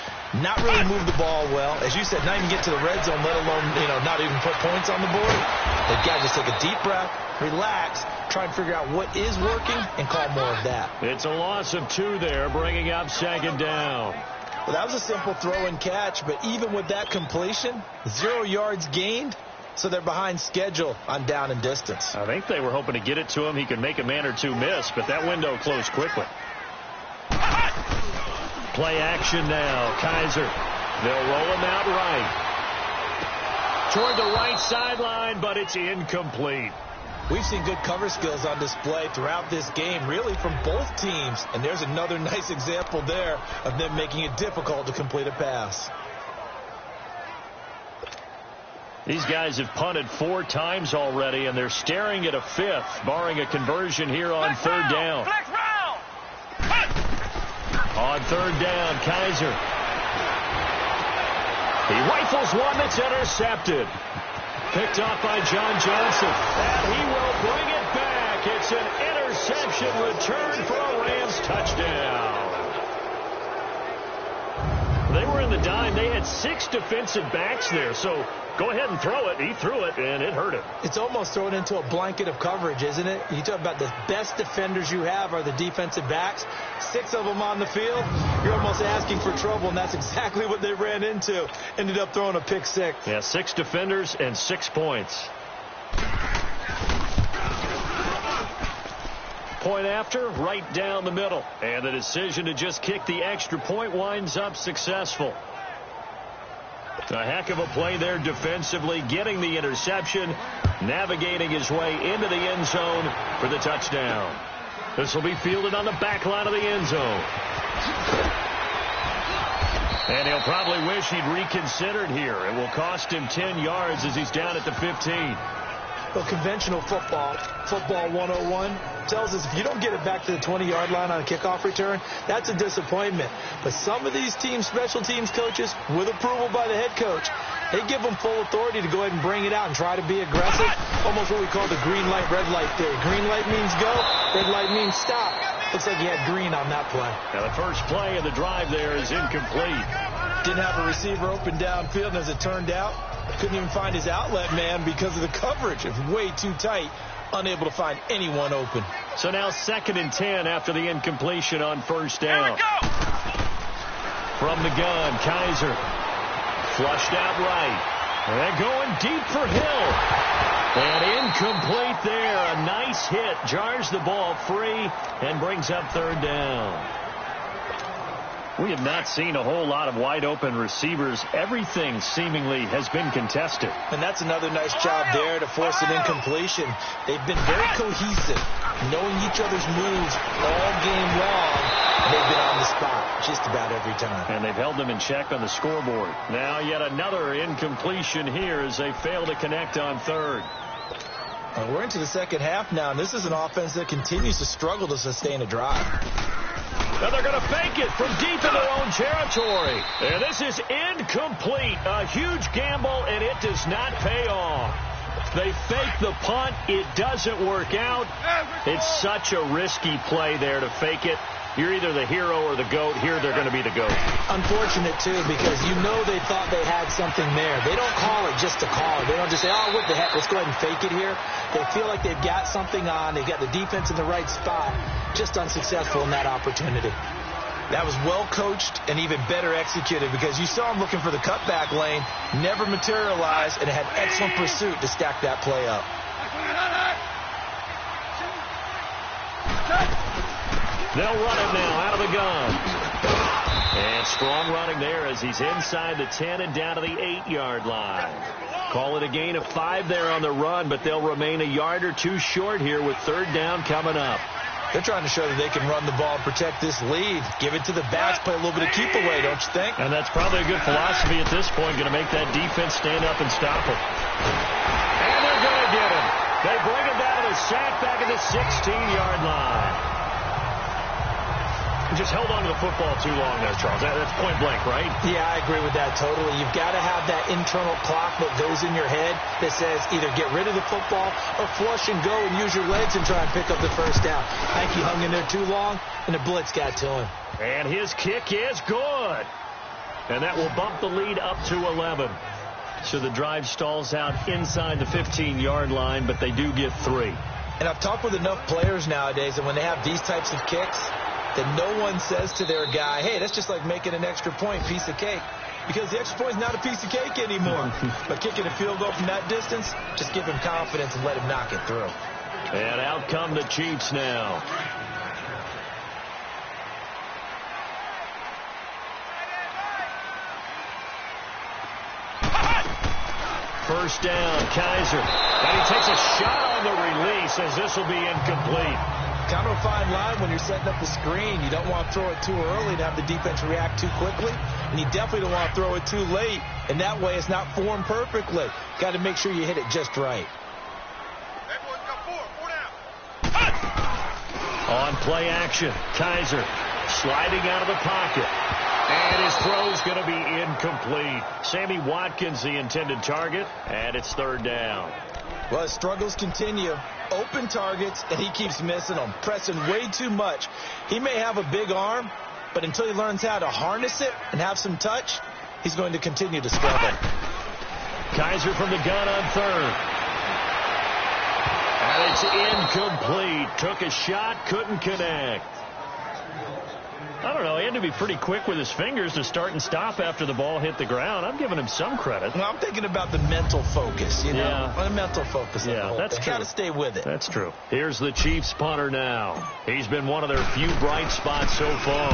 not really move the ball well. As you said, not even get to the red zone, let alone, not even put points on the board. They've got to just take a deep breath, relax, try and figure out what is working and call more of that. It's a loss of 2 there, bringing up second down. Well, that was a simple throw and catch, but even with that completion, 0 yards gained. So they're behind schedule on down and distance. I think they were hoping to get it to him. He could make a man or two miss, but that window closed quickly. Play action now. Kaiser. They'll roll him out right. Toward the right sideline, but it's incomplete. We've seen good cover skills on display throughout this game, really from both teams. And there's another nice example there of them making it difficult to complete a pass. These guys have punted 4 times already, and they're staring at a 5th, barring a conversion here on third down. On third down, Kaiser. He rifles one that's intercepted. Picked off by John Johnson. And he will bring it back. It's an interception return for a Rams touchdown. They were in the dime. They had 6 defensive backs there, so go ahead and throw it. He threw it, and it hurt him. It's almost thrown into a blanket of coverage, isn't it? You talk about the best defenders you have are the defensive backs. 6 of them on the field. You're almost asking for trouble, and that's exactly what they ran into. Ended up throwing a pick 6. Yeah, 6 defenders and 6 points. Point after, right down the middle. And the decision to just kick the extra point winds up successful. A heck of a play there defensively, getting the interception, navigating his way into the end zone for the touchdown. This will be fielded on the back line of the end zone. And he'll probably wish he'd reconsidered here. It will cost him 10 yards as he's down at the 15. Well, conventional football 101, tells us if you don't get it back to the 20-yard line on a kickoff return, that's a disappointment. But some of these teams, special teams coaches, with approval by the head coach, they give them full authority to go ahead and bring it out and try to be aggressive. Almost what we call the green light, red light theory. Green light means go, red light means stop. Looks like he had green on that play. Now the first play of the drive there is incomplete. Didn't have a receiver open downfield, and as it turned out, couldn't even find his outlet man because of the coverage. It was way too tight, unable to find anyone open. So now 2nd and 10 after the incompletion on first down. From the gun, Kaiser. Flushed out right. And going deep for Hill. And incomplete there. A nice hit. Jars the ball free and brings up third down. We have not seen a whole lot of wide-open receivers. Everything seemingly has been contested. And that's another nice job there to force an incompletion. They've been very cohesive, knowing each other's moves all game long. They've been on the spot just about every time. And they've held them in check on the scoreboard. Now yet another incompletion here as they fail to connect on third. We're into the second half now, and this is an offense that continues to struggle to sustain a drive. Now they're going to fake it from deep in their own territory. And this is incomplete. A huge gamble, and it does not pay off. They fake the punt. It doesn't work out. It's such a risky play there to fake it. You're either the hero or the GOAT. Here they're going to be the GOAT. Unfortunate, too, because you know they thought they had something there. They don't call it just to call it. They don't just say, oh, what the heck, let's go ahead and fake it here. They feel like they've got something on. They've got the defense in the right spot. Just unsuccessful in that opportunity. That was well coached and even better executed because you saw him looking for the cutback lane, never materialized, and it had excellent pursuit to stack that play up. They'll run it now out of the gun. And strong running there as he's inside the 10 and down to the 8-yard line. Call it a gain of 5 there on the run, but they'll remain a yard or two short here with third down coming up. They're trying to show that they can run the ball and protect this lead. Give it to the backs, play a little bit of keep away, don't you think? And that's probably a good philosophy at this point, going to make that defense stand up and stop it. And they're going to get him. They bring him down to the sack back at the 16-yard line. Just held on to the football too long there, Charles. That's point blank, right? Yeah, I agree with that totally. You've got to have that internal clock that goes in your head that says either get rid of the football or flush and go and use your legs and try and pick up the first down. I think he hung in there too long, and the blitz got to him. And his kick is good. And that will bump the lead up to 11. So the drive stalls out inside the 15-yard line, but they do get 3. And I've talked with enough players nowadays, and when they have these types of kicks, that no one says to their guy, hey, that's just like making an extra point, piece of cake. Because the extra point is not a piece of cake anymore. But kicking a field goal from that distance, just give him confidence and let him knock it through. And out come the Chiefs now. First down, Kaiser. And he takes a shot on the release as this will be incomplete. Kind of a fine line when you're setting up the screen. You don't want to throw it too early to have the defense react too quickly. And you definitely don't want to throw it too late. And that way it's not formed perfectly. Got to make sure you hit it just right. On play action, Kaiser sliding out of the pocket. And his throw's going to be incomplete. Sammy Watkins, the intended target, and it's third down. Well, his struggles continue. Open targets, and he keeps missing them, pressing way too much. He may have a big arm, but until he learns how to harness it and have some touch, he's going to continue to struggle. Kaiser from the gun on third. And it's incomplete. Took a shot, couldn't connect. I don't know. He had to be pretty quick with his fingers to start and stop after the ball hit the ground. I'm giving him some credit. Well, I'm thinking about the mental focus, you know? Yeah. The mental focus. Yeah, that's true. Got to stay with it. That's true. Here's the Chiefs punter now. He's been one of their few bright spots so far.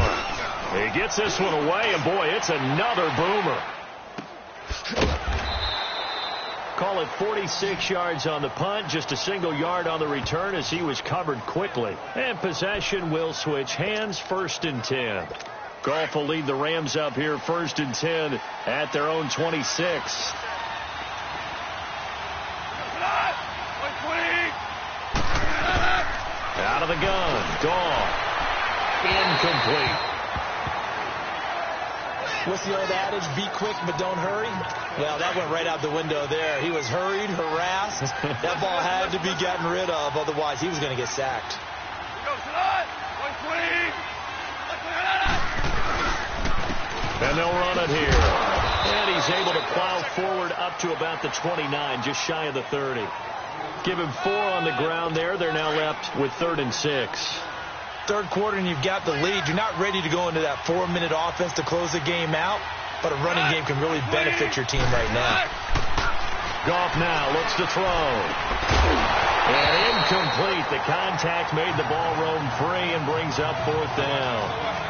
He gets this one away, and boy, it's another boomer. Call it 46 yards on the punt, just a single yard on the return as he was covered quickly. And possession will switch hands, 1st and 10. Goff will lead the Rams up here 1st and 10 at their own 26. Out of the gun, Goff. Incomplete. What's the old adage? Be quick, but don't hurry. Well, that went right out the window there. He was hurried, harassed. That ball had to be gotten rid of, otherwise he was going to get sacked. And they'll run it here. And he's able to plow forward up to about the 29, just shy of the 30. Give him 4 on the ground there. They're now left with 3rd and 6. Third quarter and you've got the lead. You're not ready to go into that 4-minute offense to close the game out, but a running game can really benefit your team right now. Goff now looks to throw. And incomplete. The contact made the ball roam free and brings up 4th down.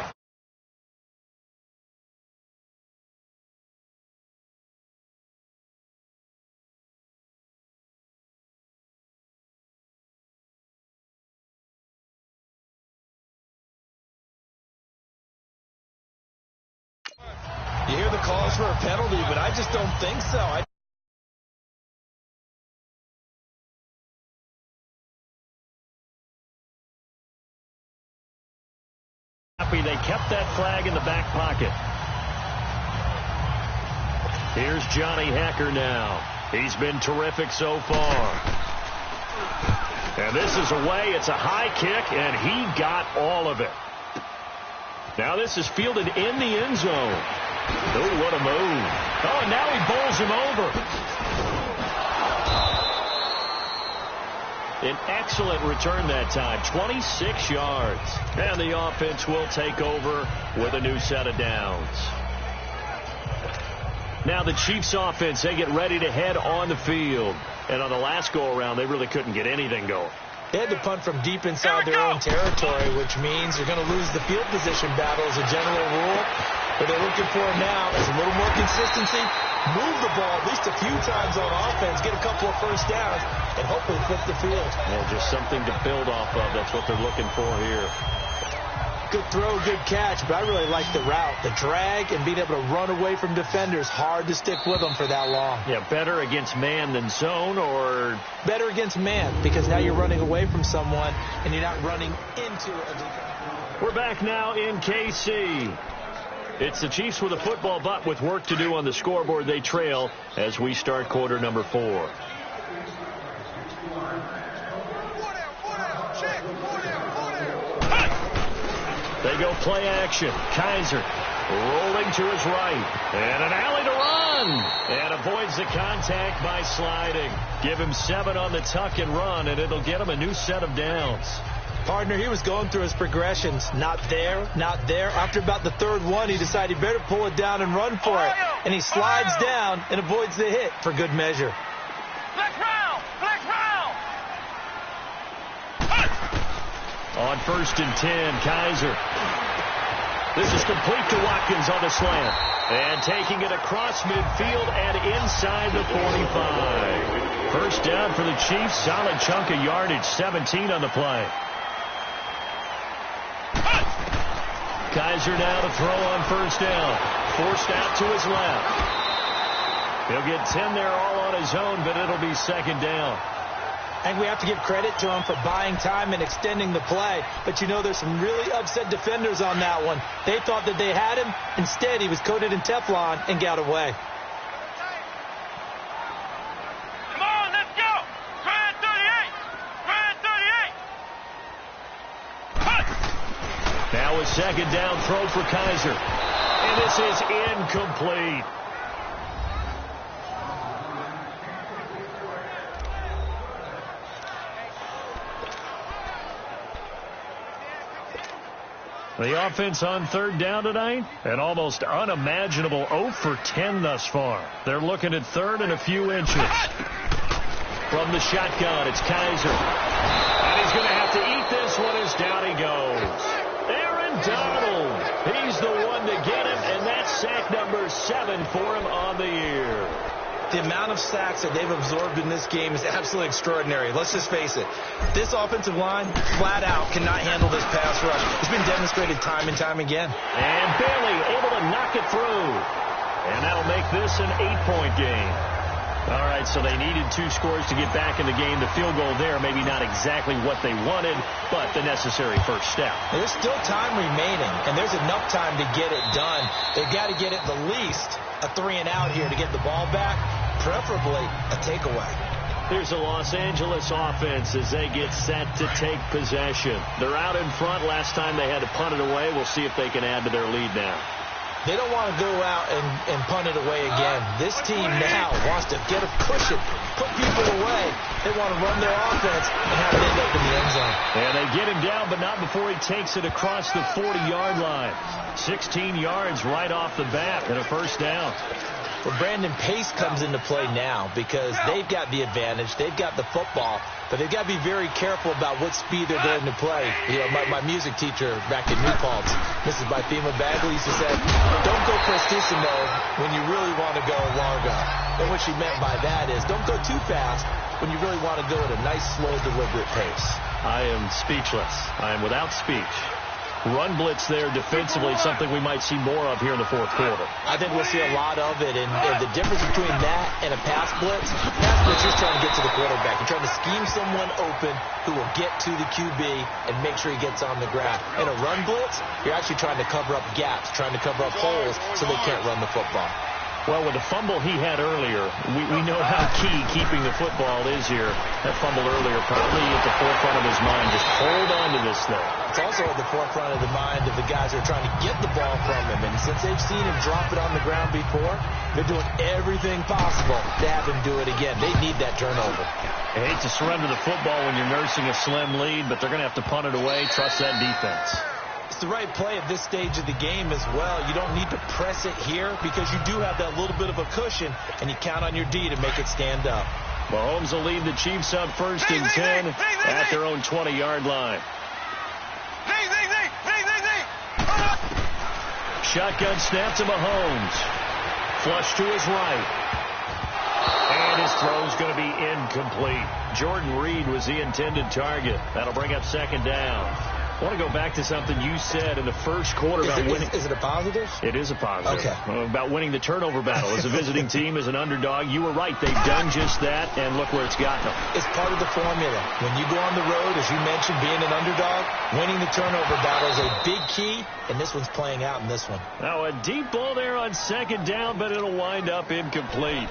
You hear the calls for a penalty, but I just don't think so. They kept that flag in the back pocket. Here's Johnny Hecker now. He's been terrific so far. And this is away. It's a high kick, and he got all of it. Now this is fielded in the end zone. Oh, what a move. Oh, and now he bowls him over. An excellent return that time, 26 yards. And the offense will take over with a new set of downs. Now the Chiefs offense, they get ready to head on the field. And on the last go-around, they really couldn't get anything going. They had to punt from deep inside their own territory, which means you're going to lose the field position battle as a general rule. What they're looking for now is a little more consistency, move the ball at least a few times on offense, get a couple of first downs, and hopefully flip the field. Yeah, just something to build off of. That's what they're looking for here. Good throw, good catch, but I really like the route. The drag and being able to run away from defenders, hard to stick with them for that long. Yeah, better against man than zone, or? Better against man, because now you're running away from someone and you're not running into a defender. We're back now in KC. It's the Chiefs with a football, but with work to do on the scoreboard. They trail as we start quarter number 4. They go play action. Kaiser rolling to his right. And an alley to run. And avoids the contact by sliding. Give him 7 on the tuck and run, and it'll get him a new set of downs. Partner, he was going through his progressions. Not there, not there. After about the third one, he decided he better pull it down and run for it. And he slides down and avoids the hit for good measure. On 1st and 10, Kaiser. This is complete to Watkins on the slant. And taking it across midfield and inside the 45. First down for the Chiefs. Solid chunk of yardage, 17 on the play. Kaiser now to throw on first down. Forced out to his left. He'll get 10 there all on his own, but it'll be second down. And we have to give credit to him for buying time and extending the play. But, you know, there's some really upset defenders on that one. They thought that they had him. Instead, he was coated in Teflon and got away. Come on, let's go. Try 38. Now a second down throw for Kaiser. And this is incomplete. The offense on third down tonight, an almost unimaginable 0 for 10 thus far. They're looking at third and a few inches. From the shotgun, it's Kaiser. And he's going to have to eat this one as down he goes. Aaron Donald. He's the one to get him, and that's sack number 7 for him on the year. The amount of sacks that they've absorbed in this game is absolutely extraordinary. Let's just face it. This offensive line, flat out, cannot handle this pass rush. It's been demonstrated time and time again. And Bailey able to knock it through. And that'll make this an 8-point game. All right, so they needed 2 scores to get back in the game. The field goal there, maybe not exactly what they wanted, but the necessary first step. There's still time remaining, and there's enough time to get it done. They've got to get at the least a 3-and-out here to get the ball back, preferably a takeaway. Here's the Los Angeles offense as they get set to take possession. They're out in front. Last time they had to punt it away. We'll see if they can add to their lead now. They don't want to go out and punt it away again. This team now wants to get a cushion, put people away. They want to run their offense and have it end up in the end zone. And they get him down, but not before he takes it across the 40-yard line. 16 yards right off the bat and a first down. Well, Brandon, pace comes into play now because they've got the advantage. They've got the football, but they've got to be very careful about what speed they're going to play. You know, my music teacher back in New Paltz, Mrs. Bythema Bagley, used to say, don't go prestissimo when you really want to go largo. And what she meant by that is don't go too fast when you really want to go at a nice, slow, deliberate pace. I am speechless. I am without speech. Run blitz there defensively, something we might see more of here in the fourth quarter. I think we'll see a lot of it, and the difference between that and a pass blitz, you're trying to get to the quarterback. You're trying to scheme someone open who will get to the QB and make sure he gets on the ground. In a run blitz, you're actually trying to cover up gaps, trying to cover up holes so they can't run the football. Well, with the fumble he had earlier, we know how key keeping the football is here. That fumble earlier probably at the forefront of his mind. Just hold on to this thing. It's also at the forefront of the mind of the guys who are trying to get the ball from him. And since they've seen him drop it on the ground before, they're doing everything possible to have him do it again. They need that turnover. I hate to surrender the football when you're nursing a slim lead, but they're going to have to punt it away. Trust that defense. It's the right play at this stage of the game as well. You don't need to press it here because you do have that little bit of a cushion, and you count on your D to make it stand up. Mahomes will lead the Chiefs up 1st and 10 at their own 20-yard line. Shotgun snap to Mahomes. Flush to his right. And his throw's going to be incomplete. Jordan Reed was the intended target. That'll bring up 2nd down. I want to go back to something you said in the first quarter about winning. Is it a positive? It is a positive. Okay. About winning the turnover battle. As a visiting team, as an underdog, you were right. They've done just that, and look where it's gotten them. It's part of the formula. When you go on the road, as you mentioned, being an underdog, winning the turnover battle is a big key, and this one's playing out in this one. Now, a deep ball there on 2nd down, but it'll wind up incomplete.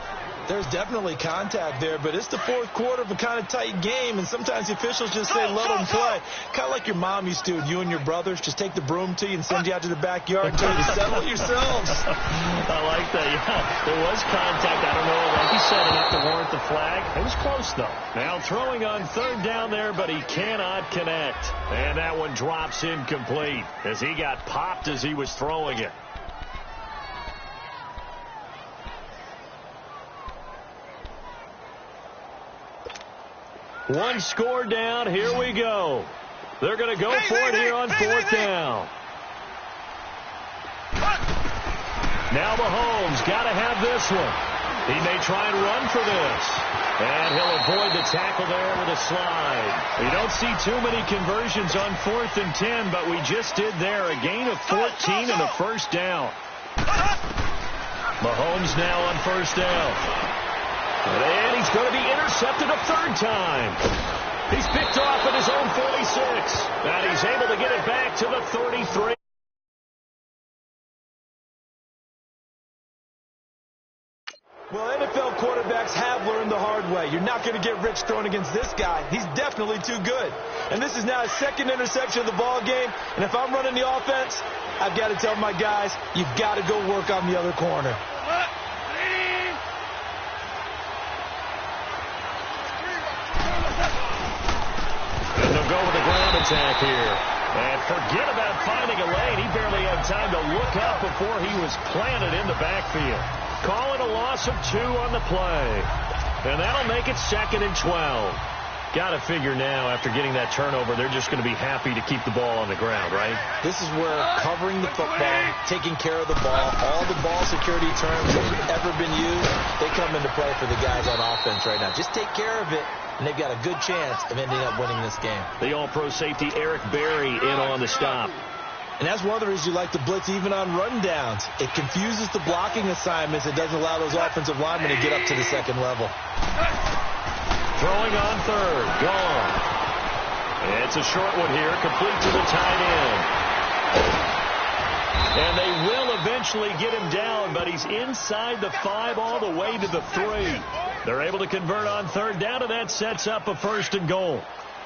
There's definitely contact there, but it's the 4th quarter of a kind of tight game, and sometimes the officials just say, let them play. Kind of like your mom used to, and you and your brothers just take the broom to you and send you out to the backyard and tell you to settle it yourselves. I like that, yeah. There was contact. I don't know, like you said, enough to warrant the flag. It was close, though. Now throwing on 3rd down there, but he cannot connect. And that one drops incomplete as he got popped as he was throwing it. One score down. Here we go. They're going to go for it here on 4th down. Now Mahomes got to have this one. He may try and run for this. And he'll avoid the tackle there with a slide. You don't see too many conversions on 4th and 10, but we just did there. A gain of 14 and a 1st down. Mahomes now on 1st down. And he's going to be intercepted a 3rd time. He's picked off at his own 46. And he's able to get it back to the 33. Well, NFL quarterbacks have learned the hard way. You're not going to get rich throwing against this guy. He's definitely too good. And this is now his 2nd interception of the ball game. And if I'm running the offense, I've got to tell my guys, you've got to go work on the other corner. And they'll go with the ground attack here. And forget about finding a lane. He barely had time to look up before he was planted in the backfield. Call it a loss of 2 on the play. And that'll make it 2nd and 12. Got to figure now, after getting that turnover, they're just going to be happy to keep the ball on the ground, right? This is where covering the football, taking care of the ball, all the ball security terms that have ever been used, they come into play for the guys on offense right now. Just take care of it, and they've got a good chance of ending up winning this game. The all-pro safety Eric Berry in on the stop. And that's one of the reasons you like to blitz even on run downs. It confuses the blocking assignments. It doesn't allow those offensive linemen to get up to the 2nd level. Throwing on 3rd. Gone. It's a short one here. Complete to the tight end. And they will eventually get him down, but he's inside the 5 all the way to the 3. They're able to convert on 3rd down, and that sets up a 1st and goal.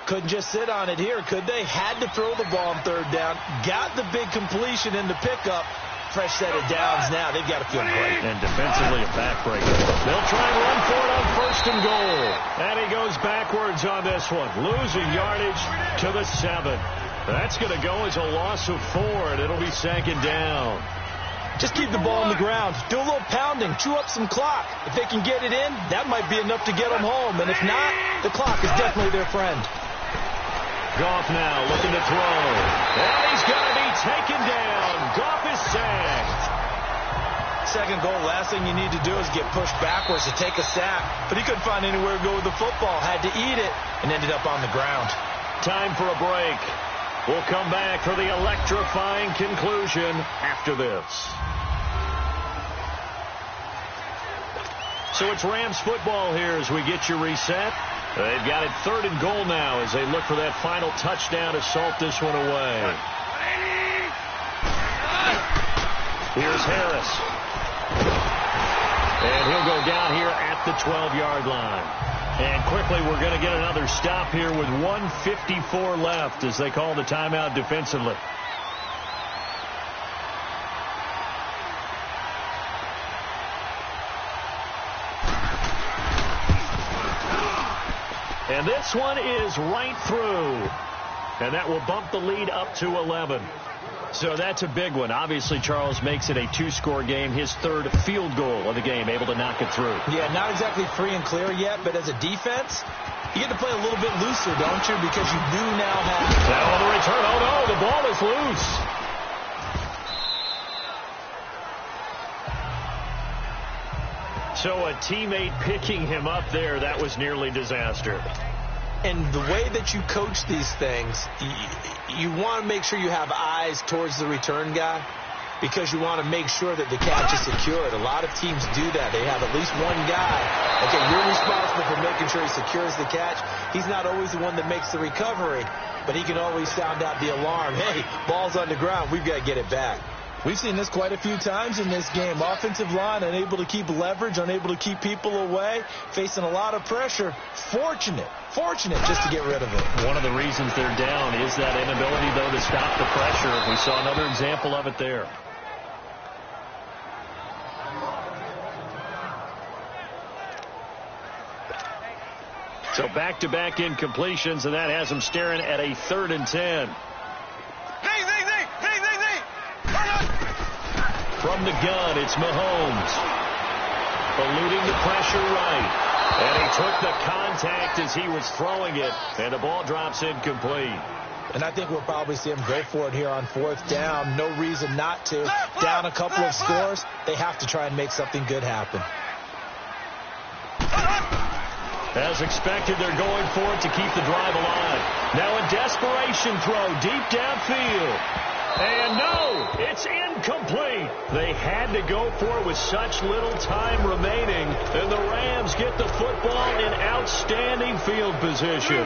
Couldn't just sit on it here, could they? Had to throw the ball on 3rd down. Got the big completion in the pickup. Fresh set of downs now. They've got to feel great. And defensively a backbreaker. They'll try and run for it on 1st and goal. And he goes backwards on this one. Losing yardage to the 7. That's going to go as a loss of 4, and it'll be 2nd down. Just keep the ball on the ground. Do a little pounding. Chew up some clock. If they can get it in, that might be enough to get them home. And if not, the clock is definitely their friend. Goff now looking to throw. And he's going to be taken down. Goff is sacked. 2nd goal, last thing you need to do is get pushed backwards to take a sack. But he couldn't find anywhere to go with the football. Had to eat it and ended up on the ground. Time for a break. We'll come back for the electrifying conclusion after this. So it's Rams football here as we get you reset. They've got it 3rd and goal now as they look for that final touchdown to salt this one away. Here's Harris. And he'll go down here at the 12-yard line. And quickly, we're going to get another stop here with 1:54 left as they call the timeout defensively. And this one is right through. And that will bump the lead up to 11. So that's a big one. Obviously, Charles makes it a two-score game. His third field goal of the game, able to knock it through. Yeah, not exactly free and clear yet, but as a defense, you get to play a little bit looser, don't you? Because you do now have... Now on the return. Oh, no, the ball is loose. So a teammate picking him up there, that was nearly disaster. And the way that you coach these things, you want to make sure you have eyes towards the return guy because you want to make sure that the catch is secured. A lot of teams do that. They have at least one guy. Okay, you're responsible for making sure he secures the catch. He's not always the one that makes the recovery, but he can always sound out the alarm. Hey, ball's on the ground. We've got to get it back. We've seen this quite a few times in this game. Offensive line unable to keep leverage, unable to keep people away, facing a lot of pressure. Fortunate just to get rid of it. One of the reasons they're down is that inability, though, to stop the pressure. We saw another example of it there. So back-to-back incompletions, and that has them staring at a 3rd and 10. From the gun, it's Mahomes. Eluding the pressure right. And he took the contact as he was throwing it. And the ball drops incomplete. And I think we'll probably see him go for it here on 4th down. No reason not to. Down a couple of scores, they have to try and make something good happen. As expected, they're going for it to keep the drive alive. Now a desperation throw deep downfield. And no, it's incomplete. They had to go for it with such little time remaining. And the Rams get the football in outstanding field position.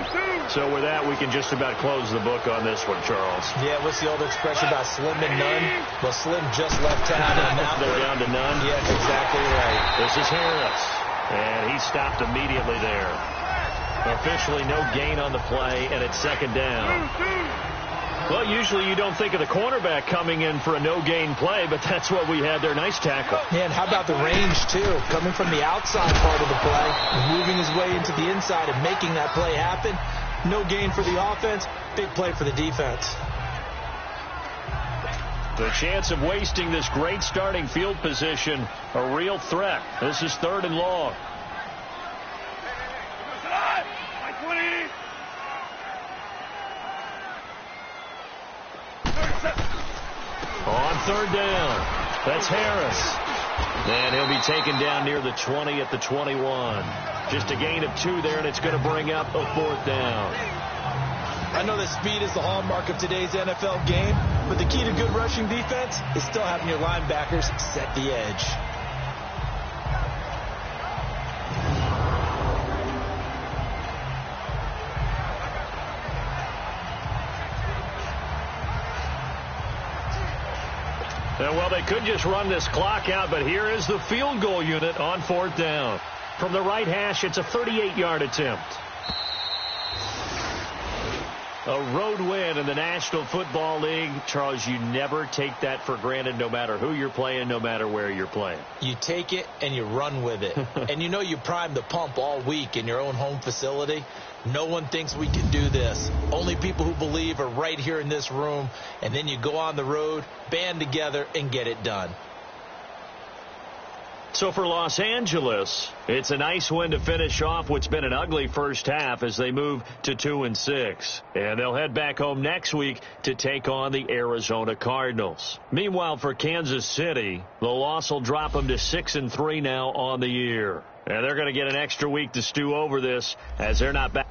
So with that, we can just about close the book on this one, Charles. Yeah, what's the old expression about slim and none? Well, Slim just left town. And now they're down to none. Yeah, that's exactly right. This is Harris. And he stopped immediately there. Officially no gain on the play, and it's 2nd down. Well, usually you don't think of the cornerback coming in for a no-gain play, but that's what we had there. Nice tackle. Yeah, and how about the range, too? Coming from the outside part of the play, moving his way into the inside and making that play happen. No gain for the offense, big play for the defense. The chance of wasting this great starting field position, a real threat. This is 3rd and long. On 3rd down, that's Harris. And he'll be taken down near the 20 at the 21. Just a gain of 2 there, and it's going to bring up a 4th down. I know that speed is the hallmark of today's NFL game, but the key to good rushing defense is still having your linebackers set the edge. Well, they could just run this clock out, but here is the field goal unit on 4th down. From the right hash, it's a 38-yard attempt. A road win in the National Football League. Charles, you never take that for granted no matter who you're playing, no matter where you're playing. You take it and you run with it. And you know you primed the pump all week in your own home facility. No one thinks we can do this. Only people who believe are right here in this room. And then you go on the road, band together, and get it done. So for Los Angeles, it's a nice win to finish off what's been an ugly first half as they move to 2-6. And they'll head back home next week to take on the Arizona Cardinals. Meanwhile, for Kansas City, the loss will drop them to 6-3 now on the year. And they're going to get an extra week to stew over this as they're not back.